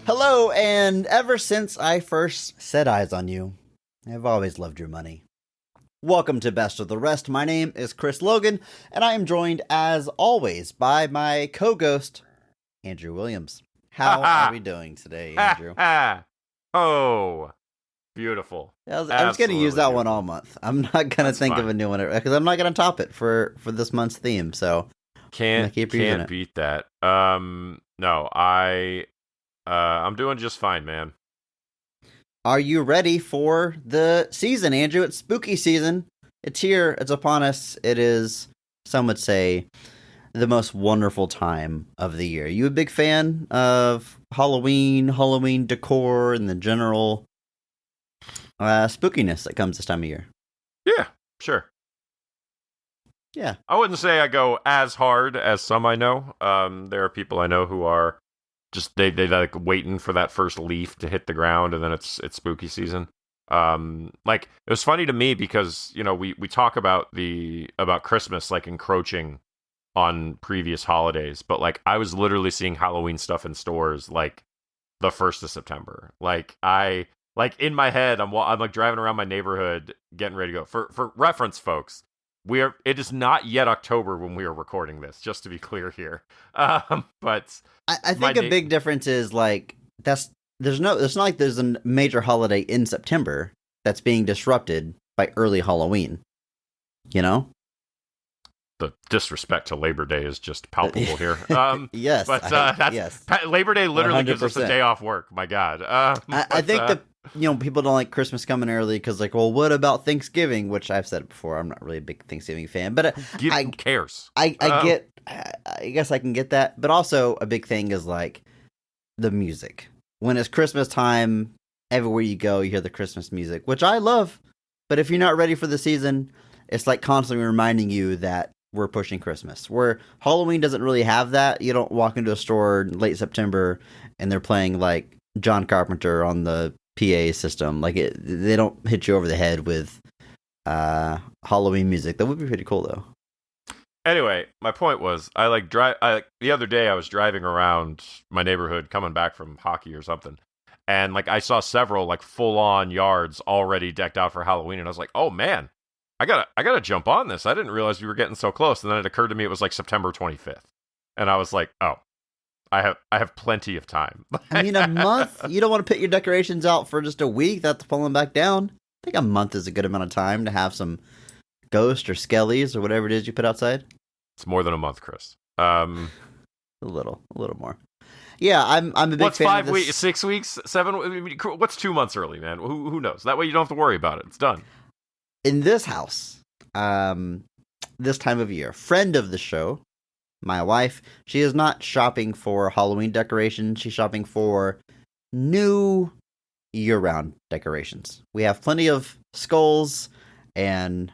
Hello, and ever since I first set eyes on you, I've always loved your money. Welcome to Best of the Rest. My name is Chris Logan, and I am joined, as always, by my co-ghost, Andrew Williams. How are we doing today, Andrew? Oh, beautiful. I was going to use that one all month. I'm not going to think of a new one, because I'm not going to top it for this month's theme, so can't beat that. No, I'm doing just fine, man. Are you ready for the season, Andrew? It's spooky season. It's here. It's upon us. It is, some would say, the most wonderful time of the year. You a big fan of Halloween decor, and the general spookiness that comes this time of year? Yeah, sure. Yeah. I wouldn't say I go as hard as some I know. There are people I know who are just they like waiting for that first leaf to hit the ground, and then it's spooky season. Like, it was funny to me because, you know, we talk about Christmas like encroaching on previous holidays, but like I was literally seeing Halloween stuff in stores like the 1st of September. Like in my head, I'm like driving around my neighborhood getting ready to go. For reference, folks, it is not yet October when we are recording this, just to be clear here. But I think a big difference is like it's not like there's a major holiday in September that's being disrupted by early Halloween. You know? The disrespect to Labor Day is just palpable here. Yes, but yes. Labor Day literally 100%. gives us a day off work. My God. I think that, you know, people don't like Christmas coming early because, like, well, what about Thanksgiving? Which I've said before, I'm not really a big Thanksgiving fan, but who cares? I guess I can get that, but also a big thing is like the music. When it's Christmas time, everywhere you go, you hear the Christmas music, which I love. But if you're not ready for the season, it's like constantly reminding you that we're pushing Christmas. Where Halloween doesn't really have that. You don't walk into a store in late September and they're playing like John Carpenter on the PA system. Like they don't hit you over the head with Halloween music. That would be pretty cool though. Anyway, my point was, the other day I was driving around my neighborhood coming back from hockey or something, and like I saw several like full on yards already decked out for Halloween, and I was like, oh man, I gotta jump on this. I didn't realize we were getting so close. And then it occurred to me it was like September 25th. And I was like, oh, I have plenty of time. I mean, a month? You don't want to put your decorations out for just a week? That's pulling back down. I think a month is a good amount of time to have some ghosts or skellies or whatever it is you put outside. It's more than a month, Chris. A little more. Yeah, I'm a big what's fan 5 of this. weeks, 6 weeks, 7? I mean, what's 2 months early, man? Who knows? That way you don't have to worry about it. It's done. In this house, this time of year, friend of the show, my wife, she is not shopping for Halloween decorations. She's shopping for new year-round decorations. We have plenty of skulls and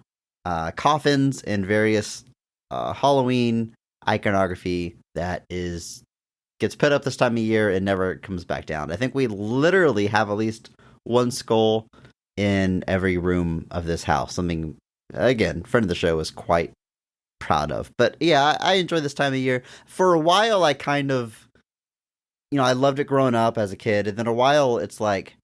coffins and various Halloween iconography that gets put up this time of year and never comes back down. I think we literally have at least one skull in every room of this house. Something, again, friend of the show is quite proud of. But yeah, I enjoy this time of year. For a while, I kind of, you know, I loved it growing up as a kid. And then a while, it's like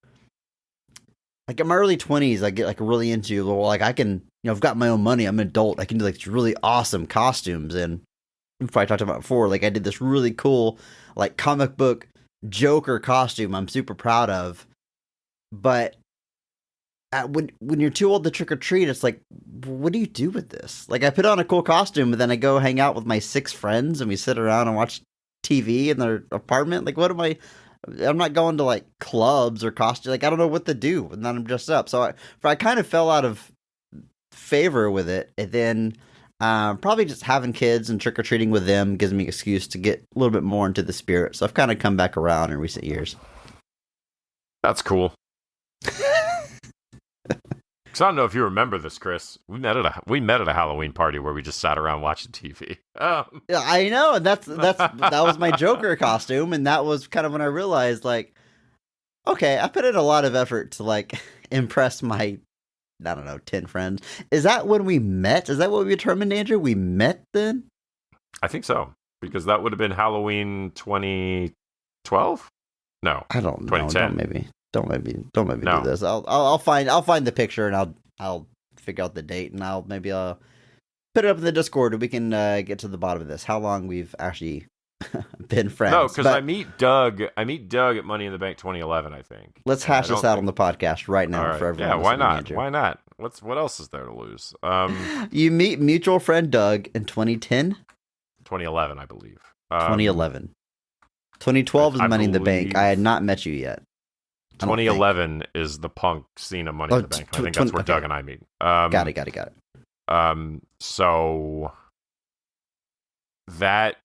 in my early 20s, I get like really into, well, like I can, you know, I've got my own money. I'm an adult. I can do like these really awesome costumes. And we've probably talked about it before, like I did this really cool, like comic book Joker costume I'm super proud of. But when you're too old to trick or treat, it's like, what do you do with this? Like, I put on a cool costume, but then I go hang out with my 6 friends and we sit around and watch TV in their apartment. Like, what am I'm not going to like clubs or costume. Like, I don't know what to do. And then I'm dressed up. So I kind of fell out of favor with it. And then probably just having kids and trick or treating with them gives me an excuse to get a little bit more into the spirit. So I've kind of come back around in recent years. That's cool. So I don't know if you remember this, Chris. We met at a Halloween party where we just sat around watching TV. Yeah, I know, and that was my Joker costume, and that was kind of when I realized, like, okay, I put in a lot of effort to like impress my, I don't know, 10 friends. Is that when we met? Is that what we determined, Andrew? We met then? I think so, because that would have been Halloween 2012. No. I don't know. 2010. Don't maybe No. do this. I'll find the picture and I'll figure out the date and I'll put it up in the Discord and we can get to the bottom of this. How long we've actually been friends? No, because I meet Doug at Money in the Bank 2011, I think. Let's hash this out on the podcast right now for everyone. Yeah, why not? Andrew. Why not? What else is there to lose? You meet mutual friend Doug in 2010? 2011, I believe. 2011. 2012 is Money in the Bank. I had not met you yet. 2011 is the punk scene of Money in the Bank. I think that's where Doug and I meet. Got it. So that,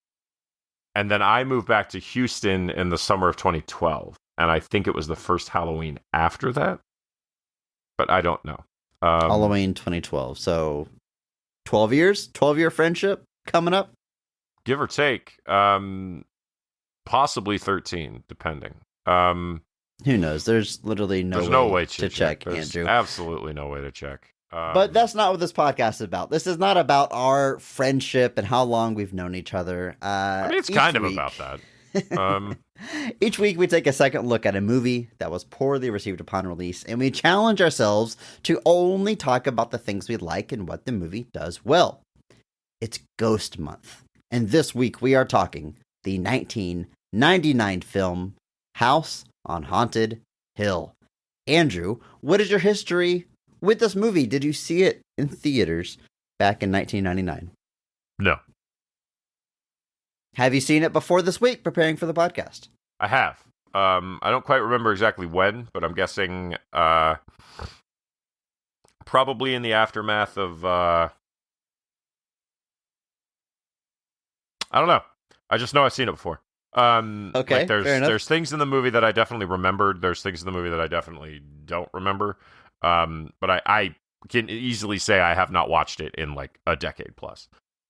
and then I moved back to Houston in the summer of 2012, and I think it was the first Halloween after that, but I don't know. Halloween 2012. So 12 years, 12-year friendship coming up, give or take. Possibly 13, depending. Who knows? There's literally no way to check, There's Andrew. Absolutely no way to check. But that's not what this podcast is about. This is not about our friendship and how long we've known each other. I mean, it's kind of about that. Each week we take a second look at a movie that was poorly received upon release, and we challenge ourselves to only talk about the things we like and what the movie does well. It's Ghost Month, and this week we are talking the 1999 film House on Haunted Hill. Andrew, what is your history with this movie? Did you see it in theaters back in 1999? No. Have you seen it before this week, preparing for the podcast? I have. I don't quite remember exactly when, but I'm guessing probably in the aftermath of... I don't know. I just know I've seen it before. Okay, like fair enough. There's things in the movie that I definitely remembered. There's things in the movie that I definitely don't remember. But I can easily say I have not watched it in like a decade plus.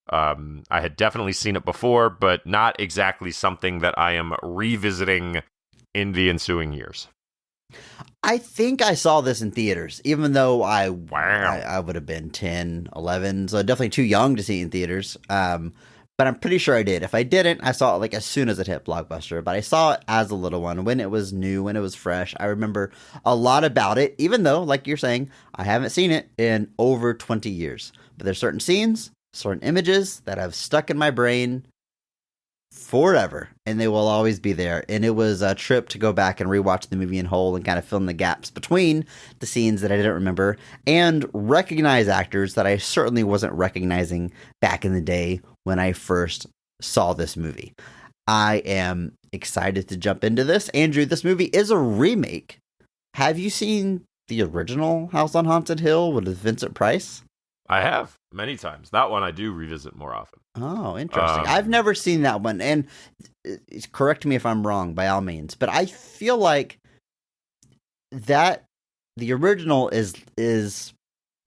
I had definitely seen it before, but not exactly something that I am revisiting in the ensuing years. I think I saw this in theaters, even though I would have been 10, 11, so definitely too young to see it in theaters. But I'm pretty sure I did. If I didn't, I saw it like as soon as it hit Blockbuster. But I saw it as a little one, when it was new, when it was fresh. I remember a lot about it, even though, like you're saying, I haven't seen it in over 20 years. But there's certain scenes, certain images that have stuck in my brain forever, and they will always be there. And it was a trip to go back and rewatch the movie in whole and kind of fill in the gaps between the scenes that I didn't remember and recognize actors that I certainly wasn't recognizing back in the day when I first saw this movie. I am excited to jump into this. Andrew, this movie is a remake. Have you seen the original House on Haunted Hill with Vincent Price? I have many times. That one I do revisit more often. Oh, interesting. I've never seen that one, and correct me if I'm wrong, by all means, but I feel like that the original is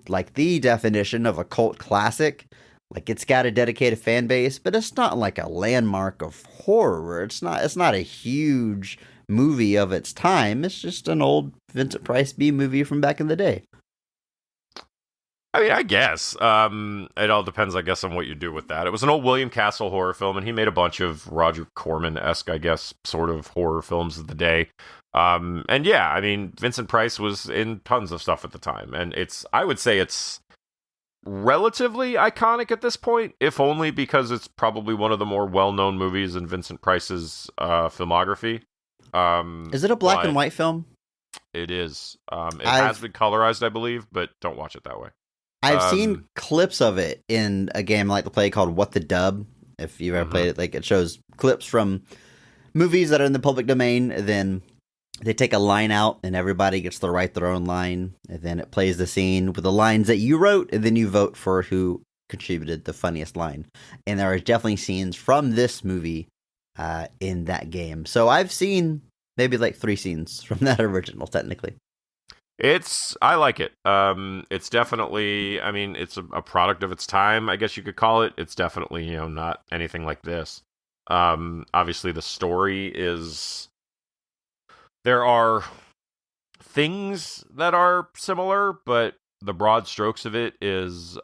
like the definition of a cult classic. Like, it's got a dedicated fan base, but it's not like a landmark of horror. It's not a huge movie of its time. It's just an old Vincent Price B movie from back in the day. I mean, I guess. It all depends, I guess, on what you do with that. It was an old William Castle horror film, and he made a bunch of Roger Corman-esque, I guess, sort of horror films of the day. And yeah, I mean, Vincent Price was in tons of stuff at the time, and I would say it's relatively iconic at this point, if only because it's probably one of the more well-known movies in Vincent Price's filmography. Is it a black and white film? It is. It has been colorized, I believe, but don't watch it that way. I've seen clips of it in a game I like to play called What the Dub. If you've ever played it, like, it shows clips from movies that are in the public domain, and then they take a line out and everybody gets to write their own line, and then it plays the scene with the lines that you wrote, and then you vote for who contributed the funniest line. And there are definitely scenes from this movie in that game. So I've seen maybe like 3 scenes from that original, technically. I like it. It's definitely, I mean, it's a product of its time, I guess you could call it. It's definitely, not anything like this. Obviously the story is, there are things that are similar, but the broad strokes of it is,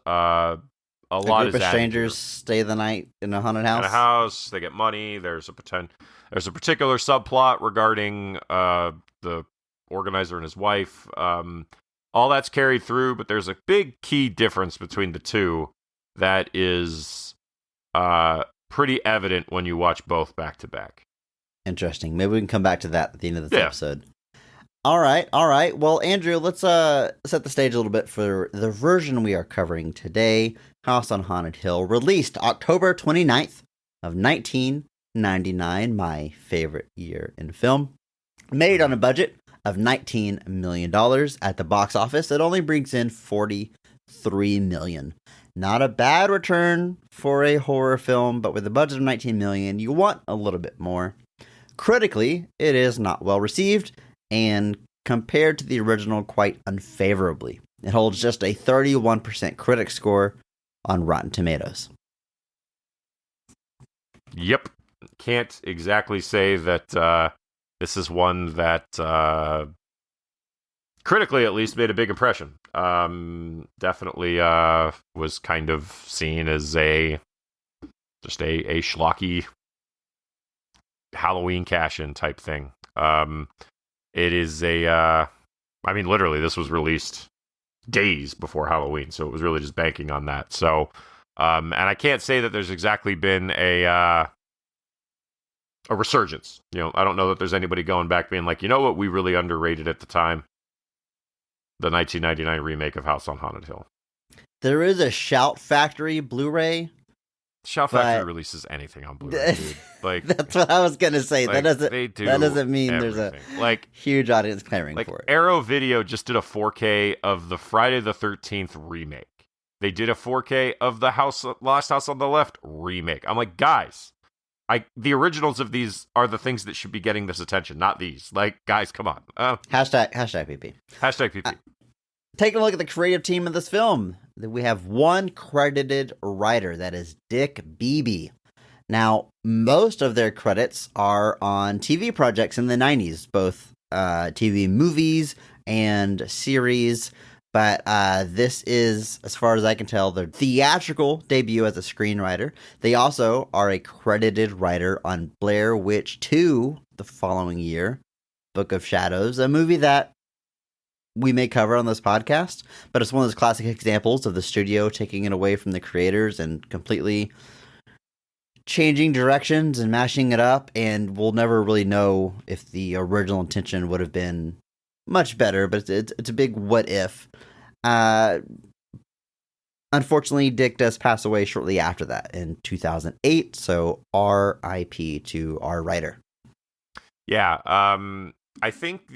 a lot group is of added strangers here. stay the night in a haunted In a house. house, they get money. There's a particular subplot regarding the organizer and his wife. All that's carried through, but there's a big key difference between the two that is pretty evident when you watch both back to back. Interesting. Maybe we can come back to that at the end of this Yeah. episode. All right. Well, Andrew, let's set the stage a little bit for the version we are covering today, House on Haunted Hill, released October 29th of 1999, my favorite year in film. Made on a budget of $19 million at the box office. It only brings in $43 million. Not a bad return for a horror film, but with a budget of $19 million, you want a little bit more. Critically, it is not well received, and compared to the original, quite unfavorably. It holds just a 31% critic score on Rotten Tomatoes. Yep. Can't exactly say that this is one that critically at least made a big impression. Definitely was kind of seen as a schlocky Halloween cash-in type thing. It is literally this was released days before Halloween, so it was really just banking on that. So, and I can't say that there's exactly been a resurgence. I don't know that there's anybody going back being like, you know what, we really underrated at the time? The 1999 remake of House on Haunted Hill. There is a Shout Factory Blu-ray. Shout Factory releases anything on Blu-ray, dude. Like, that's what I was gonna say. Like, that doesn't mean everything. There's a huge audience clamoring for it. Arrow Video just did a 4K of the Friday the 13th remake. They did a 4K of the Last House on the Left remake. I'm like, guys, the originals of these are the things that should be getting this attention, not these. Like, guys, come on. Hashtag PP. Hashtag PP. Taking a look at the creative team of this film, we have one credited writer, that is Dick Beebe. Now, most of their credits are on TV projects in the 90s, both TV movies and series, but this is, as far as I can tell, their theatrical debut as a screenwriter. They also are a credited writer on Blair Witch 2 the following year, Book of Shadows, a movie that we may cover on this podcast, but it's one of those classic examples of the studio taking it away from the creators and completely changing directions and mashing it up, and we'll never really know if the original intention would have been much better, but it's a big what if. Unfortunately, Dick does pass away shortly after that in 2008, so R.I.P. to our writer. Yeah, I think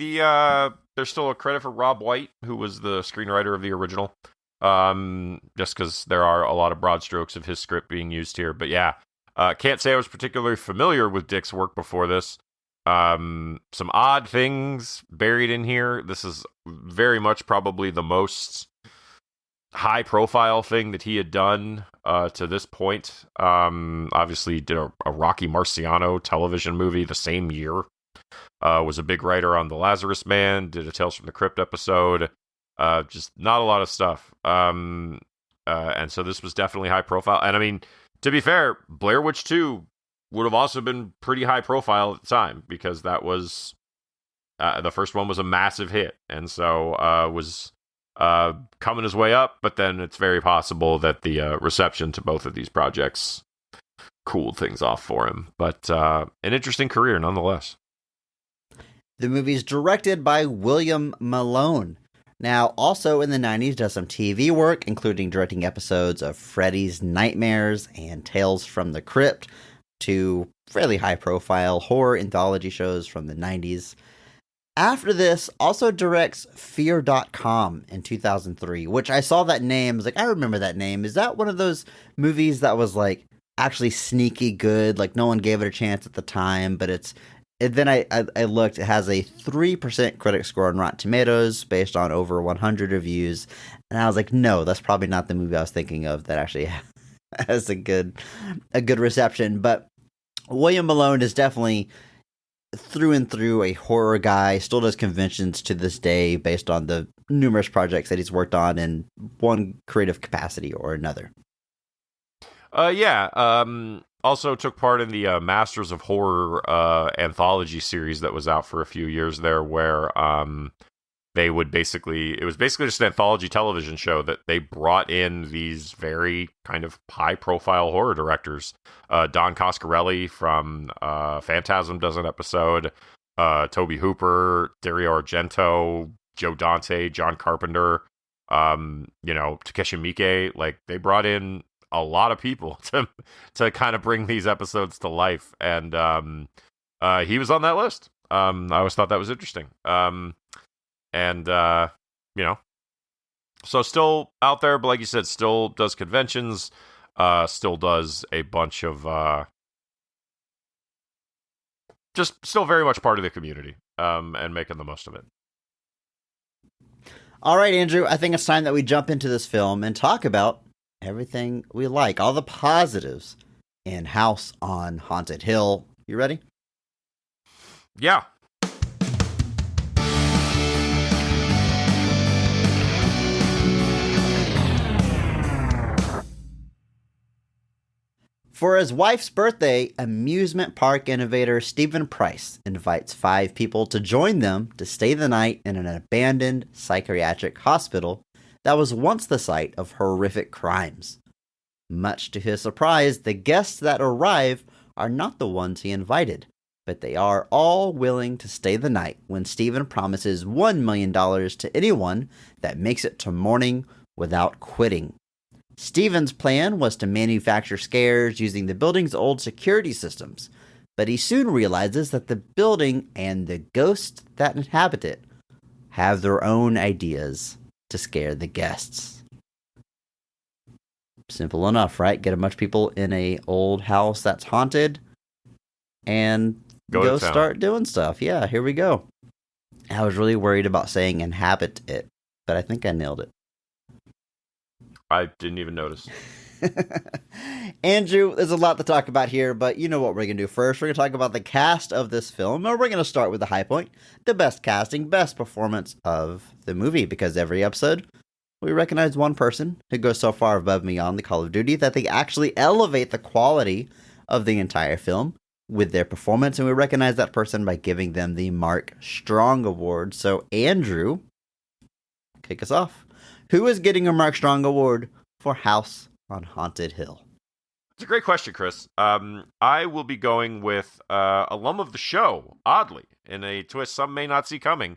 there's still a credit for Rob White, who was the screenwriter of the original, just because there are a lot of broad strokes of his script being used here. But yeah, can't say I was particularly familiar with Dick's work before this. Some odd things buried in here. This is very much probably the most high-profile thing that he had done to this point. Obviously, did a Rocky Marciano television movie the same year. Was a big writer on The Lazarus Man, did a Tales from the Crypt episode. Just not a lot of stuff. And so this was definitely high profile. And I mean, to be fair, Blair Witch 2 would have also been pretty high profile at the time, because that was the first one was a massive hit. And so was coming his way up, but then it's very possible that the reception to both of these projects cooled things off for him. But an interesting career nonetheless. The movie's directed by William Malone. Now, also in the 90s, does some TV work, including directing episodes of Freddy's Nightmares and Tales from the Crypt, two fairly high-profile horror anthology shows from the 90s. After this, also directs Fear.com in 2003, which I saw that name. I was like, I remember that name. Is that one of those movies that was like actually sneaky good? Like no one gave it a chance at the time, but it's. And then I looked. It has a 3% critic score on Rotten Tomatoes based on over 100 reviews, and I was like, no, that's probably not the movie I was thinking of that actually has a good reception. But William Malone is definitely through and through a horror guy. Still does conventions to this day based on the numerous projects that he's worked on in one creative capacity or another. Yeah. Also took part in the Masters of Horror anthology series that was out for a few years there, where they would it was basically just an anthology television show that they brought in these very kind of high profile horror directors. Don Coscarelli from Phantasm does an episode. Toby Hooper, Dario Argento, Joe Dante, John Carpenter, Takeshi Miike. Like, they brought in a lot of people to kind of bring these episodes to life, and he was on that list. I always thought that was interesting. And so still out there, but like you said, still does conventions, still does a bunch of just still very much part of the community, and making the most of it. All right, Andrew, I think it's time that we jump into this film and talk about everything we like, all the positives in House on Haunted Hill. You ready? Yeah. For his wife's birthday, amusement park innovator Stephen Price invites 5 people to join them to stay the night in an abandoned psychiatric hospital that was once the site of horrific crimes. Much to his surprise, the guests that arrive are not the ones he invited, but they are all willing to stay the night when Stephen promises $1 million to anyone that makes it to morning without quitting. Stephen's plan was to manufacture scares using the building's old security systems, but he soon realizes that the building and the ghosts that inhabit it have their own ideas to scare the guests. Simple enough, right? Get a bunch of people in a old house that's haunted, and go start doing stuff. Yeah, here we go. I was really worried about saying inhabit it, but I think I nailed it. I didn't even notice. Andrew, there's a lot to talk about here, but you know what we're going to do first. We're going to talk about the cast of this film, and we're going to start with the high point, the best casting, best performance of the movie, because every episode we recognize one person who goes so far above and beyond the Call of Duty that they actually elevate the quality of the entire film with their performance, and we recognize that person by giving them the Mark Strong Award. So, Andrew, kick us off. Who is getting a Mark Strong Award for House on Haunted Hill? It's a great question, Chris. I will be going with alum of the show, oddly, in a twist some may not see coming.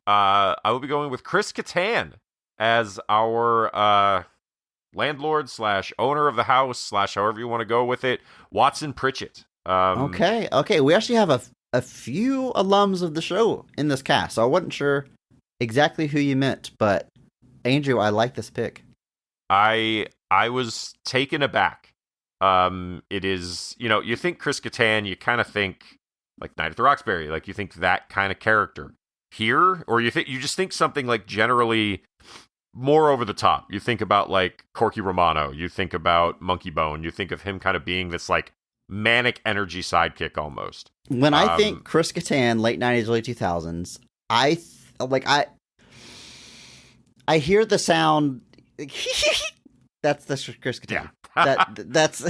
I will be going with Chris Kattan as our landlord / owner of the house / however you want to go with it, Watson Pritchett. Okay. We actually have a few alums of the show in this cast, so I wasn't sure exactly who you meant, but Andrew, I like this pick. I was taken aback. It is, you think Chris Kattan, you kind of think like Night at the Roxbury, like you think that kind of character here, or you just think something like generally more over the top. You think about like Corky Romano, you think about Monkey Bone, you think of him kind of being this like manic energy sidekick almost. When I think Chris Kattan, late 90s, early 2000s, I hear the sound. That's the Chris Kattan. Yeah. That's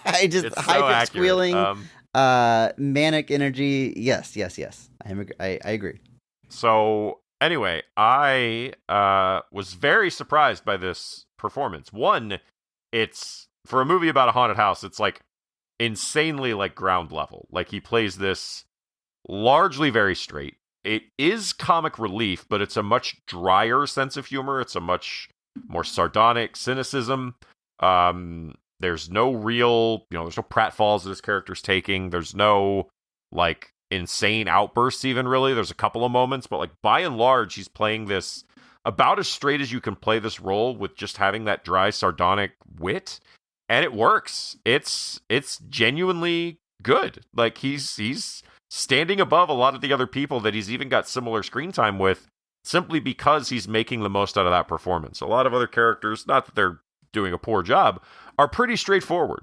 I just it's high pitch so squealing, manic energy. Yes. I agree. So anyway, I was very surprised by this performance. One, it's for a movie about a haunted house. It's like insanely like ground level. Like he plays this largely very straight. It is comic relief, but it's a much drier sense of humor. It's a much more sardonic cynicism. There's no real, there's no pratfalls that his character's taking. There's no, like, insane outbursts even, really. There's a couple of moments, but, like, by and large, he's playing this about as straight as you can play this role with just having that dry, sardonic wit, and it works. It's genuinely good. Like, he's standing above a lot of the other people that he's even got similar screen time with, simply because he's making the most out of that performance. A lot of other characters, not that they're doing a poor job, are pretty straightforward.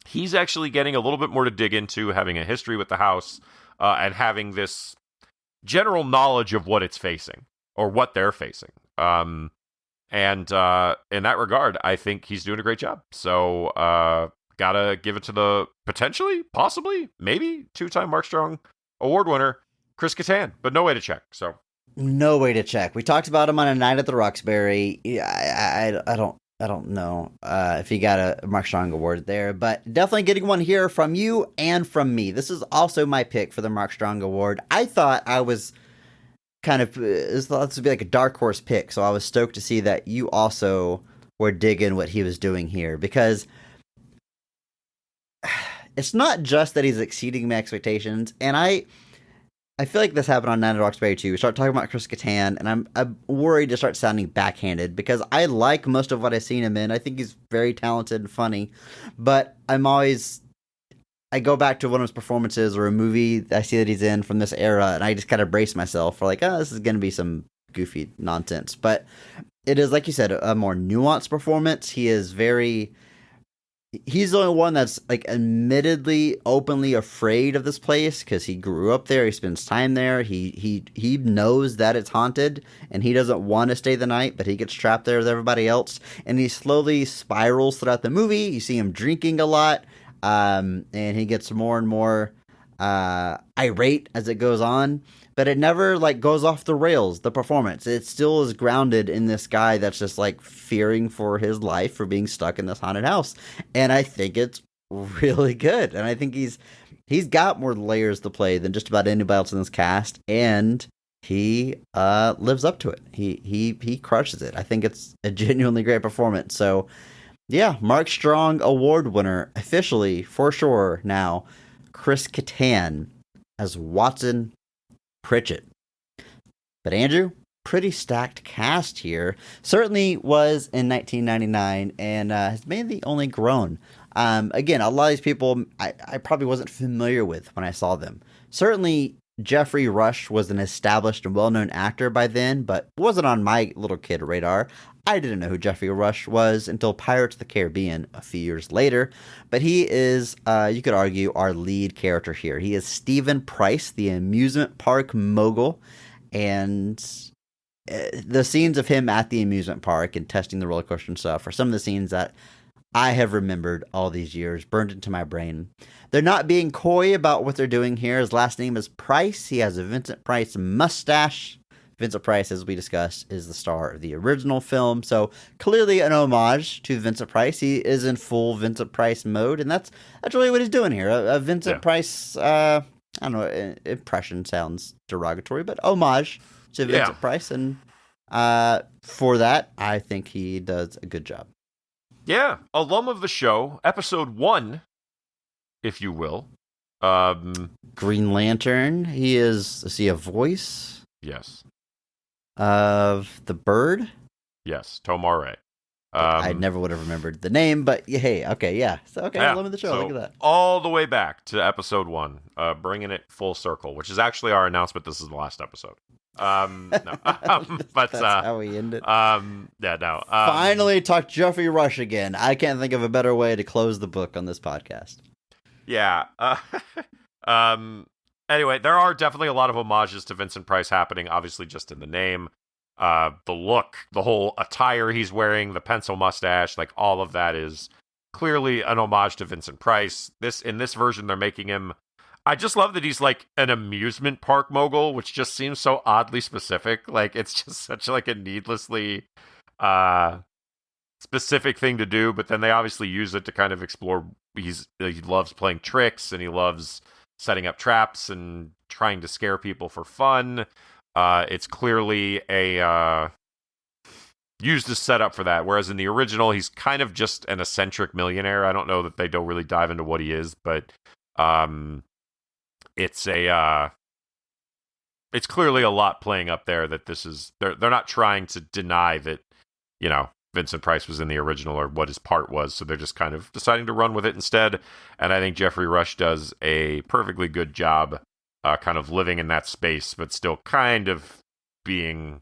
He's actually getting a little bit more to dig into, having a history with the house, and having this general knowledge of what it's facing, or what they're facing. And in that regard, I think he's doing a great job. So gotta give it to the potentially, possibly, maybe 2-time Mark Strong award winner, Chris Kattan, but no way to check. So No way to check. We talked about him on A Night at the Roxbury. Yeah, I don't know if he got a Mark Strong award there, but definitely getting one here from you and from me. This is also my pick for the Mark Strong award. I thought I was kind of this would be like a dark horse pick, so I was stoked to see that you also were digging what he was doing here, because it's not just that he's exceeding my expectations, and I feel like this happened on Night at Roxbury too. We start talking about Chris Kattan, and I'm worried to start sounding backhanded, because I like most of what I've seen him in. I think he's very talented and funny, but I go back to one of his performances or a movie I see that he's in from this era, and I just kind of brace myself for like, oh, this is going to be some goofy nonsense. But it is, like you said, a more nuanced performance. He's the only one that's like admittedly openly afraid of this place, because he grew up there. He spends time there. He knows that it's haunted, and he doesn't want to stay the night, but he gets trapped there with everybody else. And he slowly spirals throughout the movie. You see him drinking a lot. And he gets more and more irate as it goes on, but it never like goes off the rails. The performance, it still is grounded in this guy that's just like fearing for his life for being stuck in this haunted house, and I think it's really good. And I think he's got more layers to play than just about anybody else in this cast, and he lives up to it. He crushes it. I think it's a genuinely great performance. So yeah, Mark Strong award winner, officially, for sure now, Chris Kattan as Watson Pritchett. But Andrew, pretty stacked cast here. Certainly was in 1999, and has mainly only grown. Again, a lot of these people I probably wasn't familiar with when I saw them. Certainly Jeffrey Rush was an established and well-known actor by then, but wasn't on my little kid radar. I didn't know who Jeffrey Rush was until Pirates of the Caribbean a few years later, but he is, you could argue, our lead character here. He is Stephen Price, the amusement park mogul, and the scenes of him at the amusement park and testing the roller coaster and stuff are some of the scenes that I have remembered all these years, burned into my brain. They're not being coy about what they're doing here. His last name is Price. He has a Vincent Price mustache. Vincent Price, as we discussed, is the star of the original film, so clearly an homage to Vincent Price. He is in full Vincent Price mode, and that's really what he's doing here. A Vincent Price, I don't know, impression sounds derogatory, but homage to Vincent Price, and for that, I think he does a good job. Yeah, alum of the show, episode 1, if you will. Green Lantern. Is he a voice? Yes. Of the bird? Yes, Tomare. I never would have remembered the name, but hey, okay, yeah. So, okay, yeah. Alum of the show, So, look at that. All the way back to episode 1, bringing it full circle, which is actually our announcement. This is the last episode. No. But that's how we end it. Yeah, no. Finally talk Jeffrey Rush again. I can't think of a better way to close the book on this podcast. Yeah. Anyway, there are definitely a lot of homages to Vincent Price happening, obviously just in the name. The look, the whole attire he's wearing, the pencil mustache, like all of that is clearly an homage to Vincent Price. In this version, they're making him... I just love that he's like an amusement park mogul, which just seems so oddly specific. Like, it's just such like a needlessly specific thing to do, but then they obviously use it to kind of explore. He loves playing tricks, and he loves setting up traps and trying to scare people for fun. It's clearly a used as setup for that, whereas in the original, he's kind of just an eccentric millionaire. I don't know that they don't really dive into what he is, but it's clearly a lot playing up there that this is... They're not trying to deny that, you know, Vincent Price was in the original or what his part was, so they're just kind of deciding to run with it instead. And I think Jeffrey Rush does a perfectly good job kind of living in that space, but still kind of being...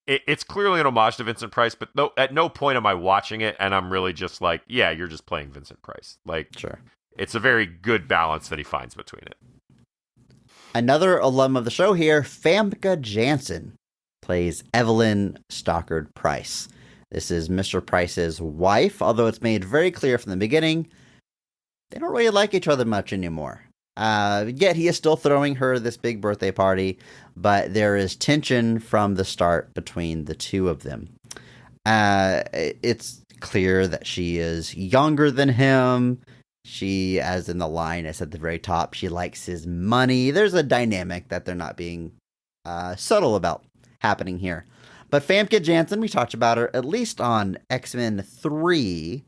It's clearly an homage to Vincent Price, but at no point am I watching it and I'm really just like, yeah, you're just playing Vincent Price. Like, sure. It's a very good balance that he finds between it. Another alum of the show here, Famke Janssen, plays Evelyn Stockard Price. This is Mr. Price's wife, although it's made very clear from the beginning they don't really like each other much anymore. Yet he is still throwing her this big birthday party, but there is tension from the start between the two of them. It's clear that she is younger than him. She, as in the line, is at the very top. She likes his money. There's a dynamic that they're not being subtle about happening here. But Famke Janssen, we talked about her at least on X-Men 3,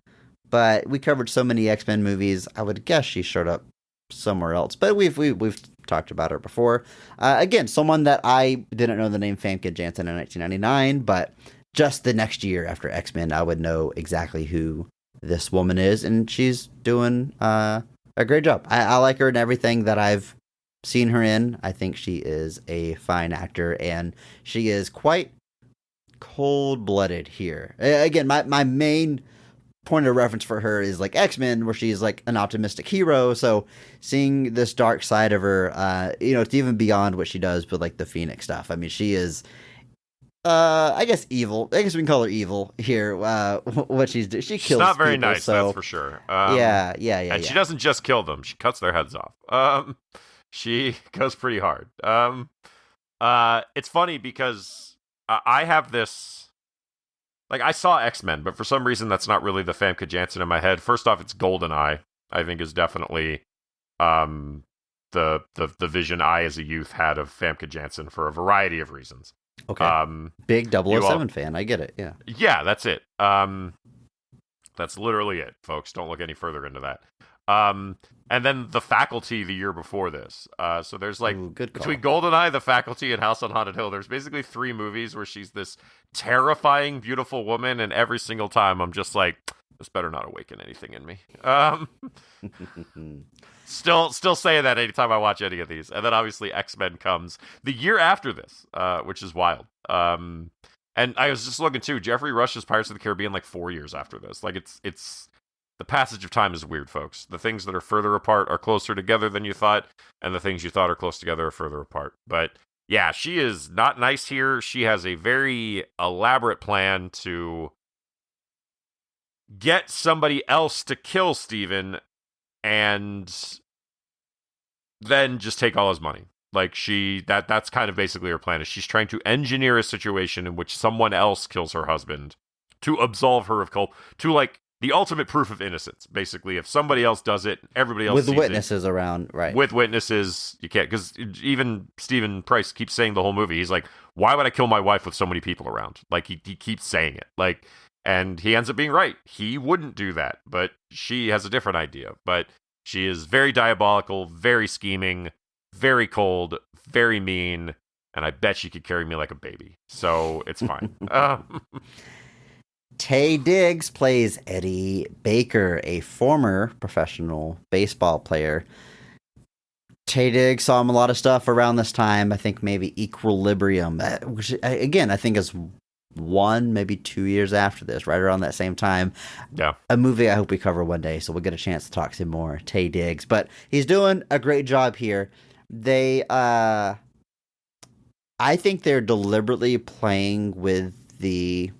but we covered so many X-Men movies, I would guess she showed up somewhere else. But we've talked about her before. Again, someone that I didn't know the name Famke Janssen in 1999, but just the next year after X-Men, I would know exactly who this woman is, and she's doing a great job. I like her in everything that I've seen her in. I think she is a fine actor, and she is quite cold-blooded here. Again, my main point of reference for her is like X-Men, where she's like an optimistic hero. So seeing this dark side of her, it's even beyond what she does with like the Phoenix stuff. I mean, she is, I guess evil. I guess we can call her evil here. What she's doing, she kills. She's not very people, nice, so, that's for sure. Yeah. And she doesn't just kill them; she cuts their heads off. She goes pretty hard. It's funny because I have this, like, I saw X-Men, but for some reason that's not really the Famke Janssen in my head. First off, it's GoldenEye, I think is definitely the vision I as a youth had of Famke Janssen for a variety of reasons. Okay. Big 007 fan, I get it, yeah. Yeah, that's it. That's literally it, folks. Don't look any further into that. And then The Faculty the year before this. So there's like, between GoldenEye, The Faculty, and House on Haunted Hill, there's basically 3 movies where she's this terrifying, beautiful woman, and every single time I'm just like, this better not awaken anything in me. Still saying that anytime I watch any of these. And then obviously X-Men comes the year after this, which is wild. And I was just looking too, Jeffrey Rush's Pirates of the Caribbean like 4 years after this. Like it's the passage of time is weird, folks. The things that are further apart are closer together than you thought, and the things you thought are close together are further apart. But yeah, she is not nice here. She has a very elaborate plan to get somebody else to kill Steven and then just take all his money. Like that's kind of basically her plan. Is she's trying to engineer a situation in which someone else kills her husband to absolve her of culp, to like the ultimate proof of innocence. Basically, if somebody else does it, everybody else with sees witnesses it. Around, right? With witnesses, you can't, because even Stephen Price keeps saying the whole movie. He's like, "Why would I kill my wife with so many people around?" Like he keeps saying it. Like, and he ends up being right. He wouldn't do that, but she has a different idea. But she is very diabolical, very scheming, very cold, very mean, and I bet she could carry me like a baby. So it's fine. Taye Diggs plays Eddie Baker, a former professional baseball player. Taye Diggs saw him a lot of stuff around this time. I think maybe Equilibrium, which again I think is 1, maybe 2 years after this, right around that same time. Yeah. A movie I hope we cover one day, so we'll get a chance to talk to him more. Taye Diggs, but he's doing a great job here. They, I think they're deliberately playing with the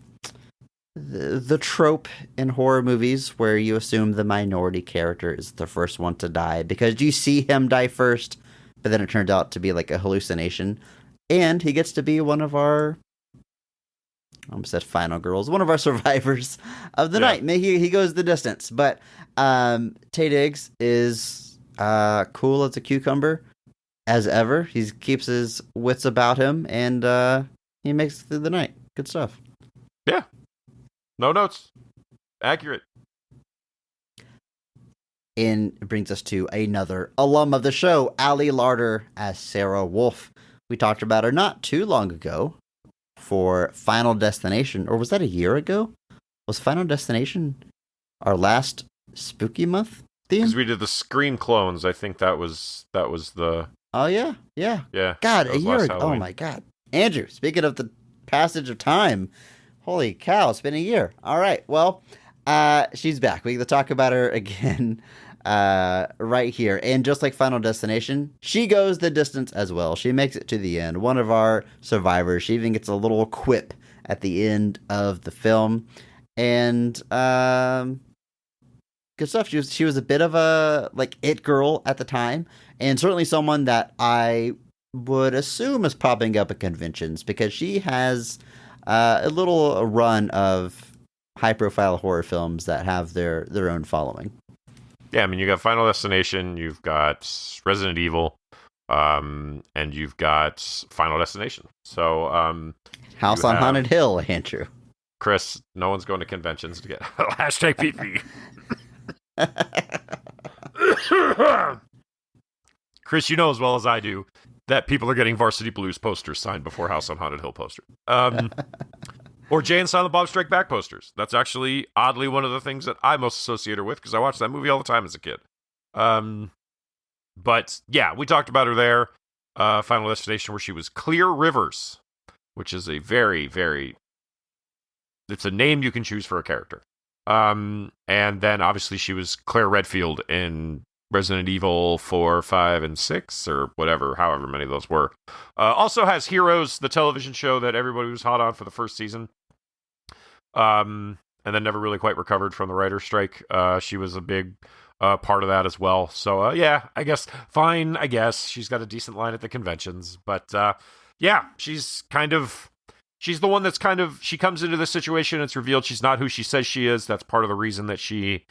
trope in horror movies where you assume the minority character is the first one to die, because you see him die first, but then it turned out to be like a hallucination, and he gets to be one of our, I almost said final girls, one of our survivors of the night. He goes the distance. But Taye Diggs is cool as a cucumber as ever. He keeps his wits about him, and he makes it through the night. Good stuff. Yeah. No notes. Accurate. And it brings us to another alum of the show, Ali Larter as Sarah Wolf. We talked about her not too long ago for Final Destination, or was that a year ago? Was Final Destination our last spooky month theme? Because we did the Scream clones. I think that was the. Oh yeah. God, a year ago. Oh my God, Andrew. Speaking of the passage of time, holy cow, it's been a year. All right, well, she's back. We can talk about her again right here. And just like Final Destination, she goes the distance as well. She makes it to the end. One of our survivors. She even gets a little quip at the end of the film. And good stuff. She was a bit of a like it girl at the time, and certainly someone that I would assume is popping up at conventions because she has a little run of high profile horror films that have their own following. Yeah, I mean, you got Final Destination, you've got Resident Evil, and you've got Final Destination. So, House on Haunted Hill, Andrew. Chris, no one's going to conventions to get hashtag PP. Chris, you know as well as I do that people are getting Varsity Blues posters signed before House on Haunted Hill poster. Or Jay and Silent Bob Strike Back posters. That's actually, oddly, one of the things that I most associate her with, because I watched that movie all the time as a kid. But, yeah, we talked about her there. Final Destination, where she was Clear Rivers, which is a very, very... It's a name you can choose for a character. And then, obviously, she was Claire Redfield in Resident Evil 4, 5, and 6, or whatever, however many of those were. Also has Heroes, the television show that everybody was hot on for the first season. And then never really quite recovered from the writer's strike. She was a big part of that as well. So, yeah, I guess, fine, I guess. She's got a decent line at the conventions. But, yeah, she's the one that's she comes into this situation, it's revealed she's not who she says she is. That's part of the reason that she